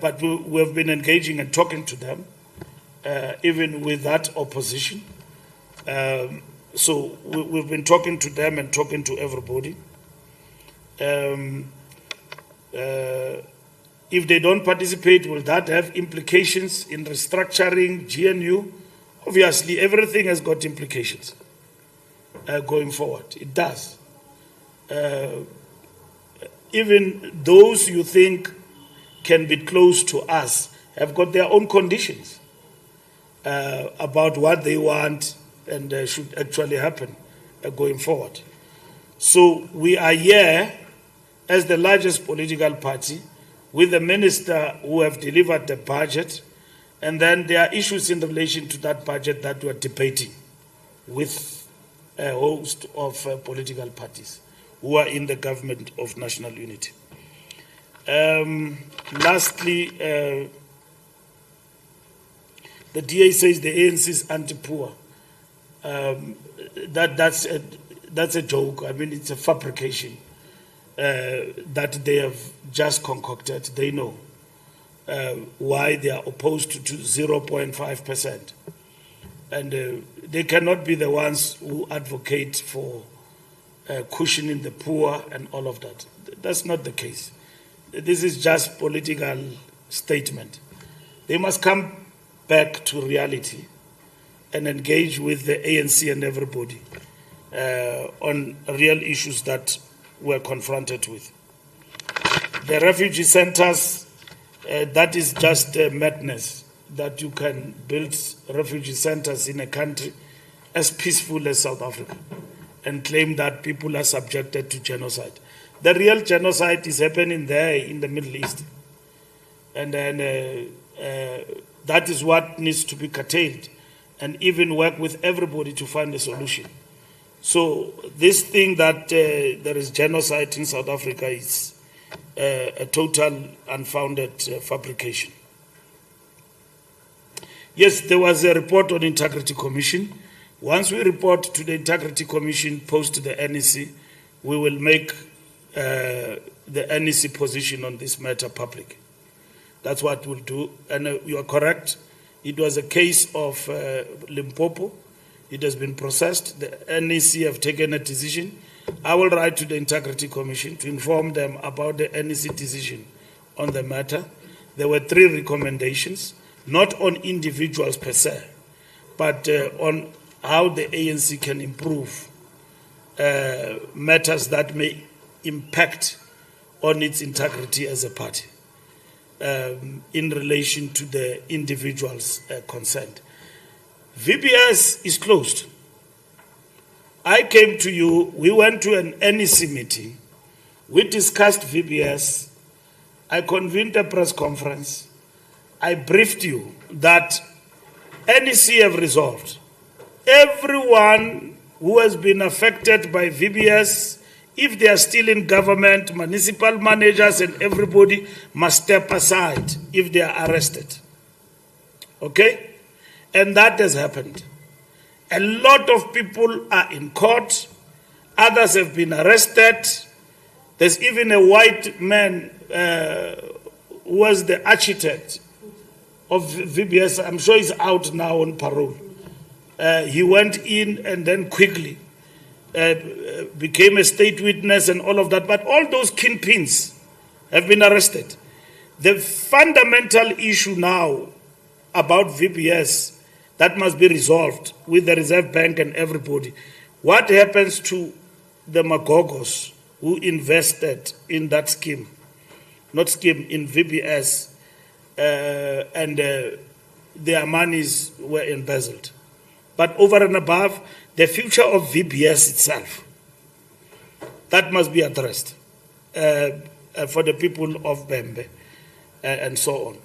But we have been engaging and talking to them, even with that opposition. So we've been talking to them and talking to everybody. If they don't participate, will that have implications in restructuring GNU? Obviously, everything has got implications going forward. It does. Even those you think can be close to us have got their own conditions about what they want and should actually happen going forward. So we are here as the largest political party with the minister who have delivered the budget, and then there are issues in relation to that budget that we are debating with a host of political parties. who are in the government of national unity. Lastly, the DA says the ANC is anti-poor. That's a joke. I mean, it's a fabrication that they have just concocted. They know why they are opposed to 0.5%. And they cannot be the ones who advocate for cushioning the poor and all of that. That's not the case. This is just political statement. They must come back to reality and engage with the ANC and everybody on real issues that we're confronted with. The refugee centers, that is just madness, that you can build refugee centers in a country as peaceful as South Africa and claim that people are subjected to genocide. The real genocide is happening there in the Middle East. And then that is what needs to be curtailed, and even work with everybody to find a solution. So this thing that there is genocide in South Africa is a total unfounded fabrication. Yes, there was a report on Integrity Commission. Once we report to the Integrity Commission post the NEC, we will make the NEC position on this matter public. That's what we'll do. And you are correct. It was a case of Limpopo. It has been processed. The NEC have taken a decision. I will write to the Integrity Commission to inform them about the NEC decision on the matter. There were 3 recommendations, not on individuals per se, but on how the ANC can improve matters that may impact on its integrity as a party. In relation to the individuals concerned. VBS is closed. I came to you, we went to an NEC meeting, we discussed VBS, I convened a press conference, I briefed you that NEC have resolved. Everyone who has been affected by VBS, if they are still in government, municipal managers and everybody must step aside if they are arrested. Okay? And that has happened. A lot of people are in court. Others have been arrested. There's even a white man who was the architect of VBS. I'm sure he's out now on parole. He went in and then quickly became a state witness and all of that, but all those kingpins have been arrested. The fundamental issue now about VBS that must be resolved with the Reserve Bank and everybody. What happens to the Magogos who invested in that scheme, in VBS, and their monies were embezzled? But over and above, the future of VBS itself, that must be addressed for the people of Bembe and so on.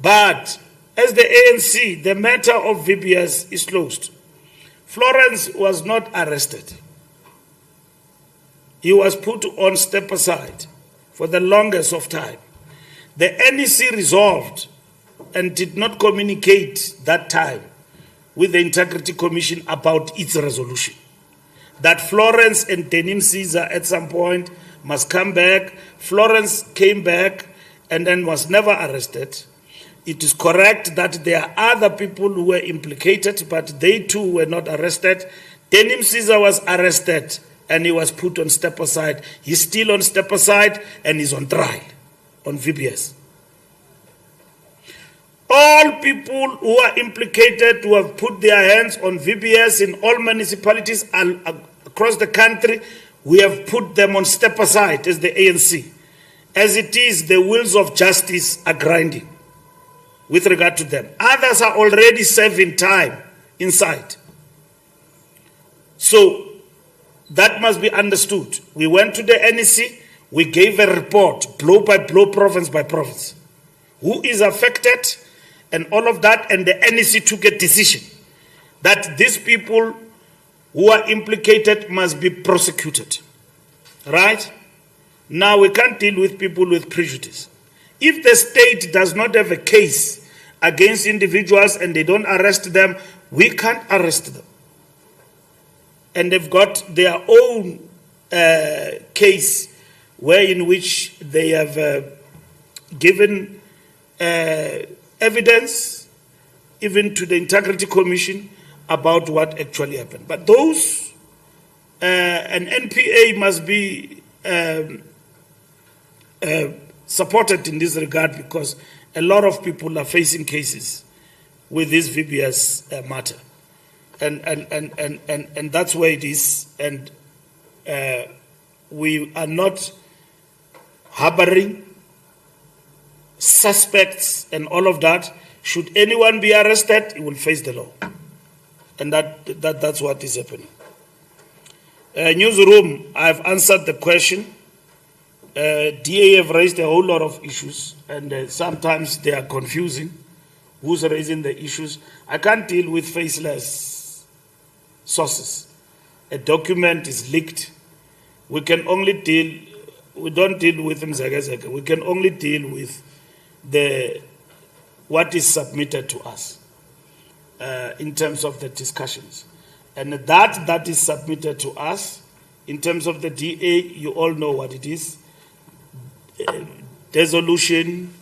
But as the ANC, the matter of VBS is closed. Florence was not arrested. He was put on step aside for the longest of time. The NEC resolved and did not communicate that time with the Integrity Commission about its resolution. That Florence and Denim Caesar at some point must come back. Florence came back and then was never arrested. It is correct that there are other people who were implicated, but they too were not arrested. Denim Caesar was arrested and he was put on step aside. He's still on step aside and he's on trial on VBS. All people who are implicated, who have put their hands on VBS in all municipalities across the country, we have put them on step aside as the ANC. As it is, the wheels of justice are grinding with regard to them. Others are already serving time inside. So that must be understood. We went to the NEC, we gave a report, blow by blow, province by province. Who is affected and all of that, and the NEC took a decision that these people who are implicated must be prosecuted. Right? Now we can't deal with people with prejudice. If the state does not have a case against individuals and they don't arrest them, we can't arrest them. And they've got their own case in which they have given evidence even to the Integrity Commission about what actually happened. But those, an NPA must be supported in this regard, because a lot of people are facing cases with this VBS matter. And that's where it is. And we are not harboring suspects and all of that. Should anyone be arrested, he will face the law. And that's what is happening. Newsroom, I've answered the question. DA have raised a whole lot of issues, and sometimes they are confusing. Who's raising the issues? I can't deal with faceless sources. A document is leaked. We don't deal with Mzagazaka. We can only deal with what is submitted to us in terms of the discussions. And that is submitted to us in terms of the DA, you all know what it is. Dissolution,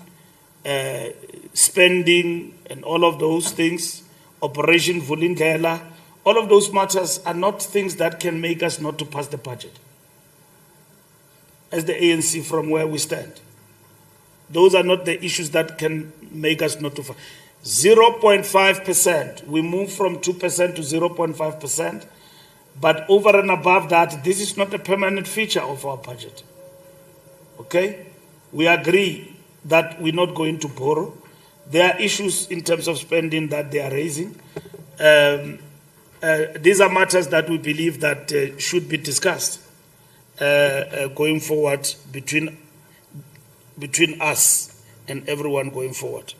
spending, and all of those things, Operation Vulindlela, all of those matters are not things that can make us not to pass the budget. As the ANC, from where we stand, those are not the issues that can make us not to 0.5%. We move from 2% to 0.5%, but over and above that, this is not a permanent feature of our budget. Okay? We agree that we're not going to borrow. There are issues in terms of spending that they are raising. These are matters that we believe that should be discussed going forward between us and everyone going forward.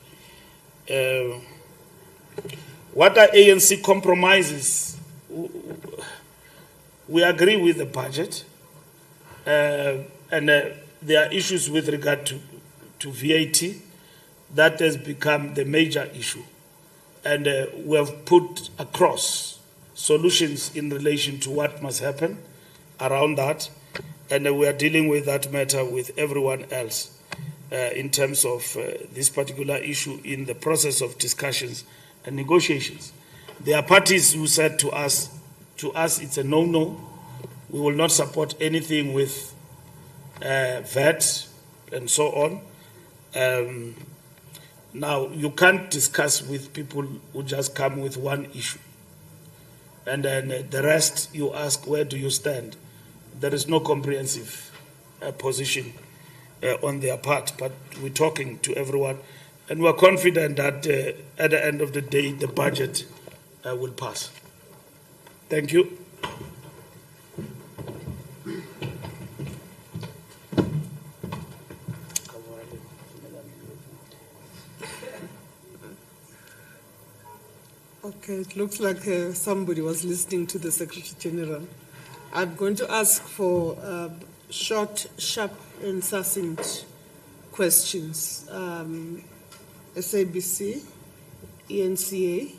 What are ANC compromises? We agree with the budget, and there are issues with regard to VAT. That has become the major issue. And we have put across solutions in relation to what must happen around that. And we are dealing with that matter with everyone else in terms of this particular issue in the process of discussions and negotiations. There are parties who said to us it's a no-no. We will not support anything with VAT and so on. Now, you can't discuss with people who just come with one issue. And then the rest, you ask, where do you stand? There is no comprehensive position on their part, but we're talking to everyone. And we're confident that at the end of the day, the budget will pass. Thank you. Okay, it looks like somebody was listening to the Secretary General. I'm going to ask for short, sharp, and succinct questions. SABC, ENCA.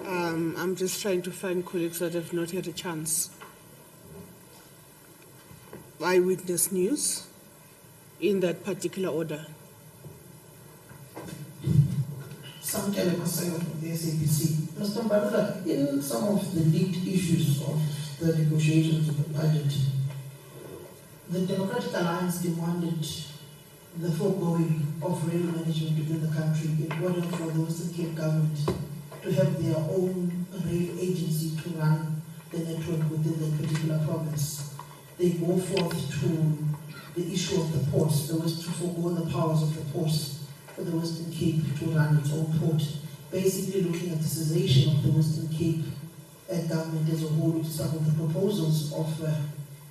I'm just trying to find colleagues that have not had a chance. Eyewitness News, in that particular order. Some Masai from the SABC. Mr. Mbalula, in some of the leaked issues of the negotiations of the budget, the Democratic Alliance demanded the foregoing of rail management within the country in order for the Western Cape government to have their own rail agency to run the network within the particular province. They go forth to the issue of the ports, to forego the powers of the ports for the Western Cape to run its own port, basically looking at the cessation of the Western Cape government as a whole, with some of the proposals of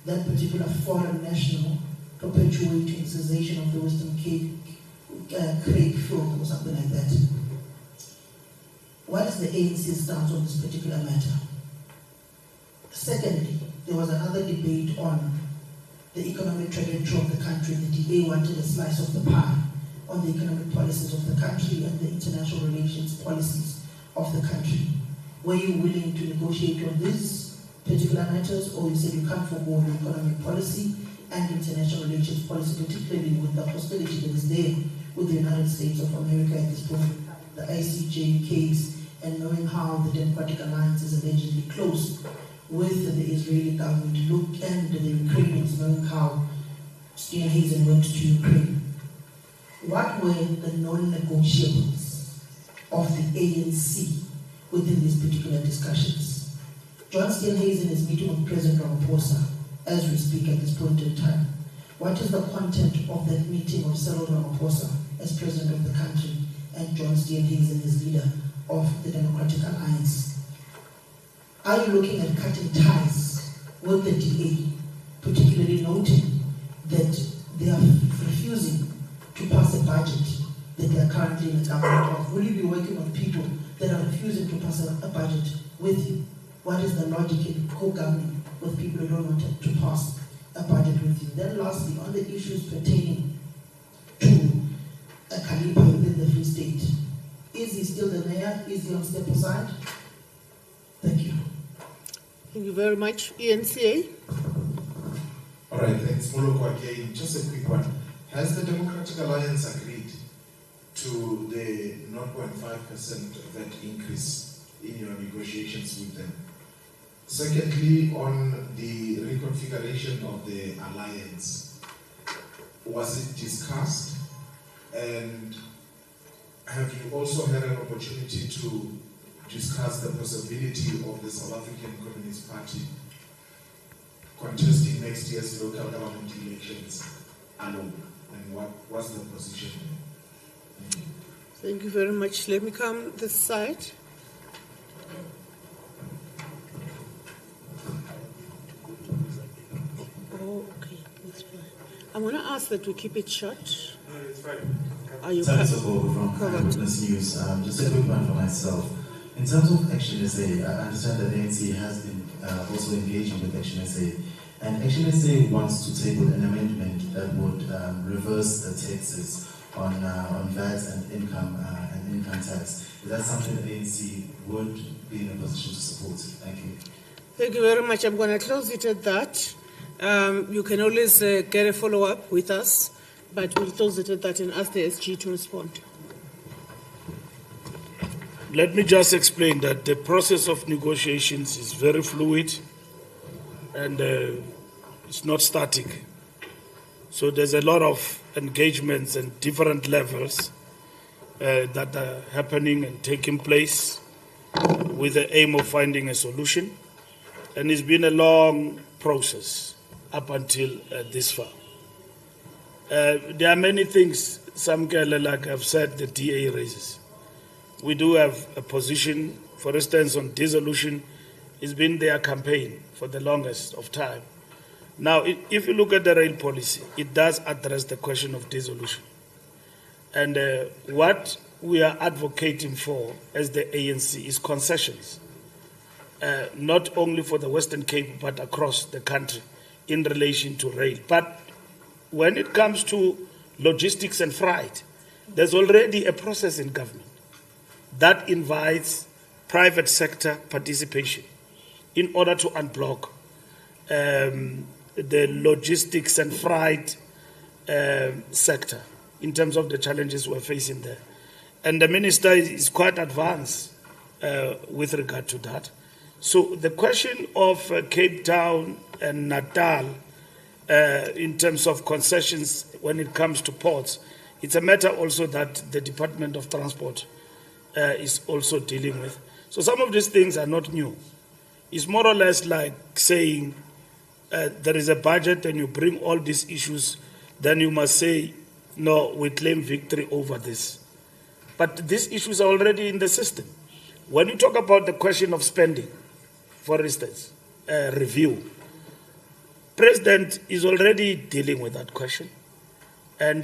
that particular foreign national perpetuating cessation of the Western Cape Craig field or something like that. What is the ANC stance on this particular matter? Secondly, there was another debate on the economic trajectory of the country. The DA wanted a slice of the pie on the economic policies of the country and the international relations policies of the country. Were you willing to negotiate on these particular matters, or you said you can't forgo the economic policy and international relations policy, particularly with the hostility that is there with the United States of America at this point, the ICJ case, and knowing how the Democratic Alliance is allegedly close with the Israeli government, and the Ukrainians, knowing how Steenhuisen went to Ukraine. What were the non-negotiables of the ANC within these particular discussions? John Steenhuisen is meeting with President Ramaphosa as we speak at this point in time. What is the content of that meeting of Cyril Ramaphosa as President of the country and John Steenhuisen as leader of the Democratic Alliance? Are you looking at cutting ties with the DA, particularly noting that they are refusing to pass a budget that they are currently in the government of? Will you be working with people that are refusing to pass a budget with you? What is the logic in co-governing with people who don't want to pass a budget with you? Then lastly, on the issues pertaining to a Khalifa within the Free State, is he still the mayor? Is he on step aside? Thank you. Thank you very much. ENCA? All right, thanks. Moloko again. Just a quick one. Has the Democratic Alliance agreed to the 0.5% VAT increase in your negotiations with them? Secondly, on the reconfiguration of the alliance, was it discussed? And have you also had an opportunity to discuss the possibility of the South African Communist Party contesting next year's local government elections alone? And what was the position there? Thank you. Thank you very much. Let me come this side. Oh, okay, that's fine. I'm going to ask that we keep it short. No, it's fine. Are you Thanks from covered? Eyewitness News. Just a quick one for myself. In terms of Action SA, I understand that the ANC has been also engaging with Action SA, and Action SA wants to table an amendment that would reverse the taxes on VAT and income tax. Is that something the ANC would be in a position to support? Thank you. Thank you very much. I'm going to close it at that. You can always get a follow-up with us, but we'll close it at that and ask the SG to respond. Let me just explain that the process of negotiations is very fluid and it's not static. So there's a lot of engagements and different levels that are happening and taking place with the aim of finding a solution. And it's been a long process up until this far. There are many things, Samkele, like I've said, the DA raises. We do have a position, for instance, on dissolution. It's been their campaign for the longest of time. Now, if you look at the rail policy, it does address the question of dissolution. And what we are advocating for as the ANC is concessions, not only for the Western Cape, but across the country in relation to rail. But when it comes to logistics and freight, there's already a process in government that invites private sector participation in order to unblock the logistics and freight sector in terms of the challenges we're facing there. And the minister is quite advanced with regard to that. So the question of Cape Town and Natal in terms of concessions when it comes to ports, it's a matter also that the Department of Transport is also dealing with. So some of these things are not new. It's more or less like saying there is a budget and you bring all these issues, then you must say, no, we claim victory over this. But these issues are already in the system. When you talk about the question of spending, for instance, review, President is already dealing with that question. And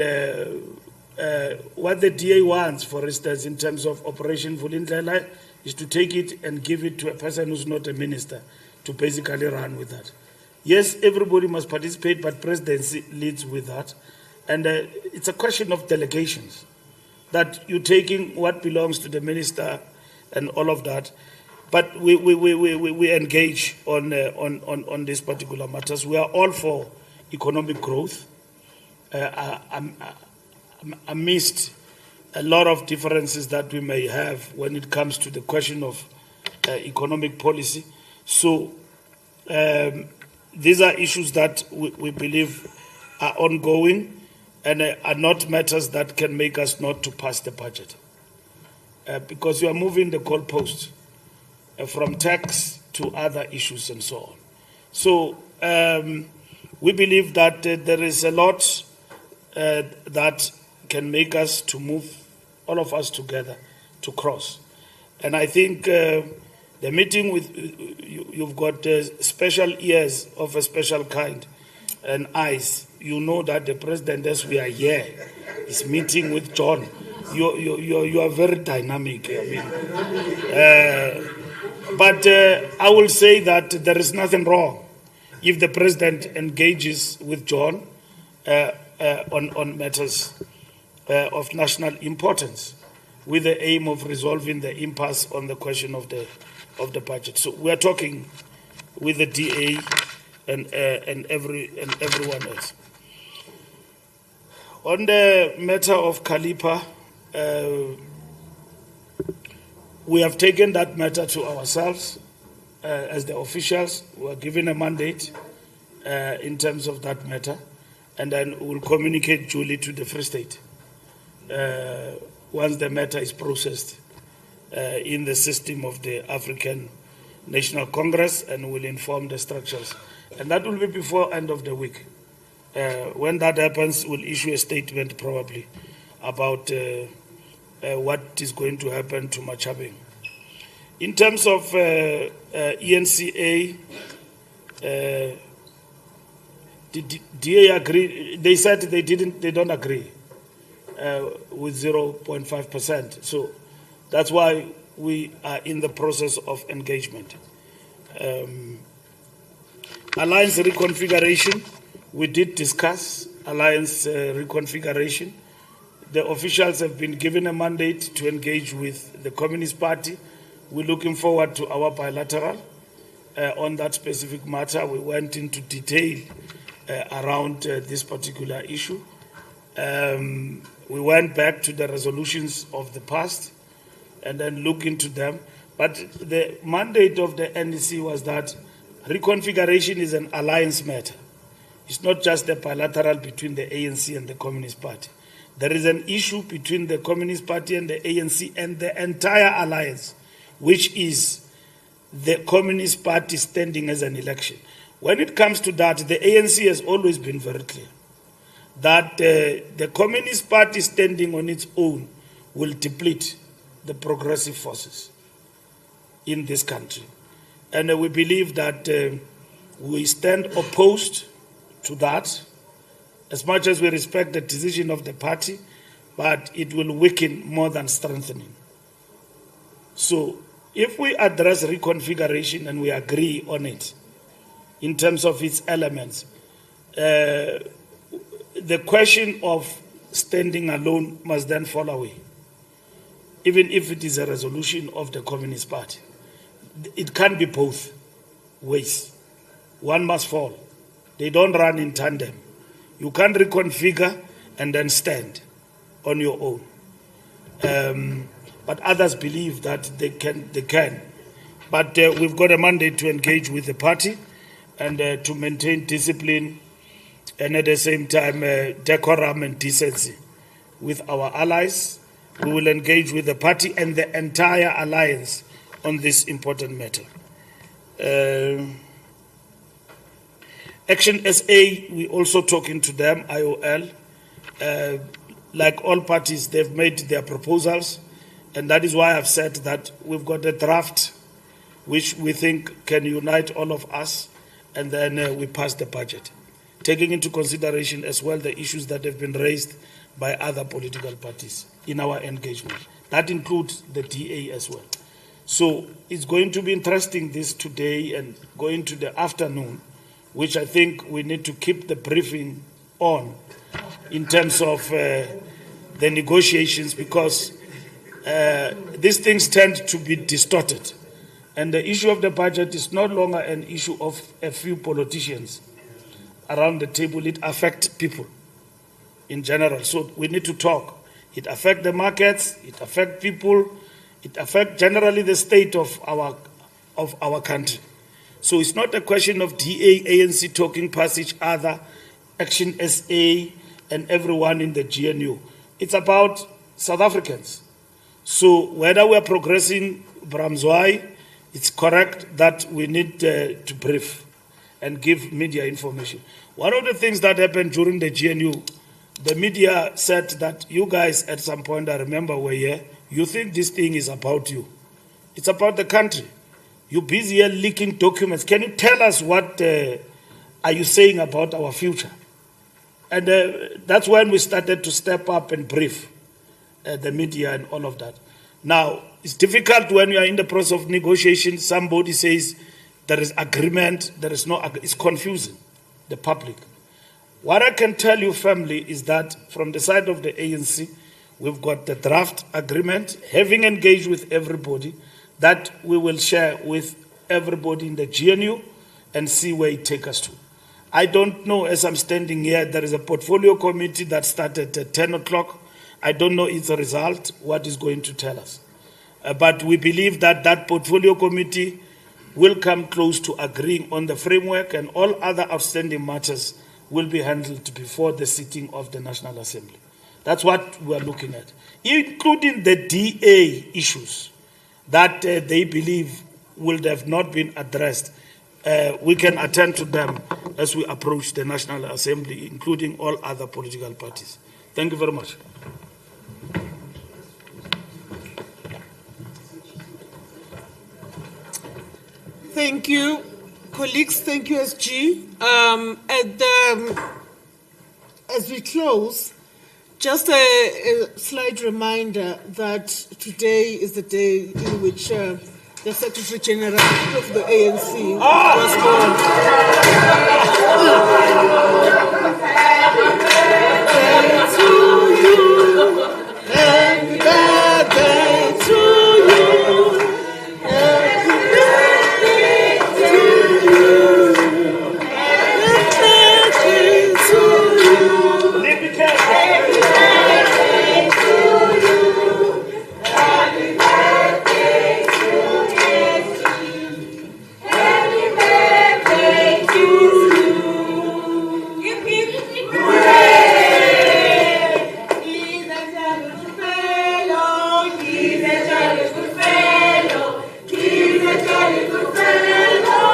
what the DA wants, for instance, in terms of Operation Vulindlela, is to take it and give it to a person who's not a minister to basically run with that. Yes, everybody must participate, but presidency leads with that. And it's a question of delegations, that you're taking what belongs to the minister and all of that. But we engage on these particular matters. We are all for economic growth. Amidst a lot of differences that we may have when it comes to the question of economic policy. So these are issues that we believe are ongoing and are not matters that can make us not to pass the budget. Because you are moving the goalposts from tax to other issues and so on. So we believe that there is a lot that can make us to move all of us together to cross. And I think the meeting with, you've got special ears of a special kind and eyes. You know that the president, as we are here, is meeting with John. You are very dynamic. I mean, but I will say that there is nothing wrong if the president engages with John on matters of national importance, with the aim of resolving the impasse on the question of the budget. So we are talking with the DA and everyone else. On the matter of Kalipa, we have taken that matter to ourselves as the officials. We are given a mandate in terms of that matter, and then we'll communicate duly to the Free State once the matter is processed in the system of the African National Congress, and will inform the structures. And that will be before end of the week. When that happens, we'll issue a statement probably about what is going to happen to Machabeng. In terms of ENCA, did DA agree? They said they don't agree with 0.5%. So that's why we are in the process of engagement. Alliance reconfiguration, we did discuss alliance reconfiguration. The officials have been given a mandate to engage with the Communist Party. We're looking forward to our bilateral on that specific matter. We went into detail around this particular issue. We went back to the resolutions of the past and then look into them. But the mandate of the NEC was that reconfiguration is an alliance matter. It's not just a bilateral between the ANC and the Communist Party. There is an issue between the Communist Party and the ANC and the entire alliance, which is the Communist Party standing as an election. When it comes to that, the ANC has always been very clear that the Communist Party standing on its own will deplete the progressive forces in this country. And we believe that we stand opposed to that, as much as we respect the decision of the party, but it will weaken more than strengthening. So if we address reconfiguration and we agree on it in terms of its elements, the question of standing alone must then fall away, even if it is a resolution of the Communist Party. It can't be both ways. One must fall. They don't run in tandem. You can't reconfigure and then stand on your own. But others believe that they can. But we've got a mandate to engage with the party and to maintain discipline and at the same time decorum and decency with our allies. We will engage with the party and the entire alliance on this important matter. Action SA, we're also talking to them, IOL. Like all parties, they've made their proposals, and that is why I've said that we've got a draft which we think can unite all of us, and then we pass the budget, taking into consideration as well the issues that have been raised by other political parties in our engagement. That includes the DA as well. So it's going to be interesting this today and going to the afternoon which I think we need to keep the briefing on in terms of the negotiations, because these things tend to be distorted. And the issue of the budget is no longer an issue of a few politicians around the table. It affects people in general. So we need to talk. It affects the markets, it affects people, it affects generally the state of our country. So it's not a question of DA, ANC talking past each other, Action SA, and everyone in the GNU. It's about South Africans. So whether we're progressing, Bramzwai, it's correct that we need to brief and give media information. One of the things that happened during the GNU, the media said that you guys at some point, I remember, were here, you think this thing is about you. It's about the country. You're busy here leaking documents. Can you tell us what are you saying about our future? And that's when we started to step up and brief the media and all of that. Now, it's difficult when you are in the process of negotiation. Somebody says there is agreement, there is no, it's confusing the public. What I can tell you, family, is that from the side of the ANC, we've got the draft agreement, having engaged with everybody, that we will share with everybody in the GNU and see where it takes us to. I don't know, as I'm standing here, there is a portfolio committee that started at 10 o'clock. I don't know its result, what is going to tell us. But we believe that that portfolio committee will come close to agreeing on the framework, and all other outstanding matters will be handled before the sitting of the National Assembly. That's what we are looking at, including the DA issues that they believe would have not been addressed. We can attend to them as we approach the National Assembly, including all other political parties. Thank you very much. Thank you, colleagues. Thank you, SG. As we close, just a slight reminder that today is the day in which the Secretary General of the ANC was born. Happy birthday to you. Happy birthday to you. Happy birthday to you. Happy birthday to you. Happy birthday to you. Happy birthday to you. Hip hip hooray! He's a jolly fellow. He's a jolly good fellow. He's a jolly good fellow.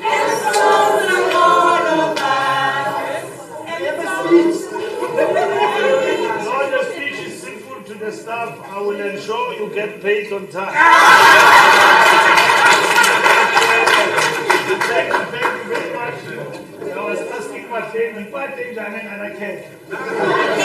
And so are all of us. So the speech is simple to the staff. I will ensure you get paid on time. Thank you very much. I was asking my baby, but I can't.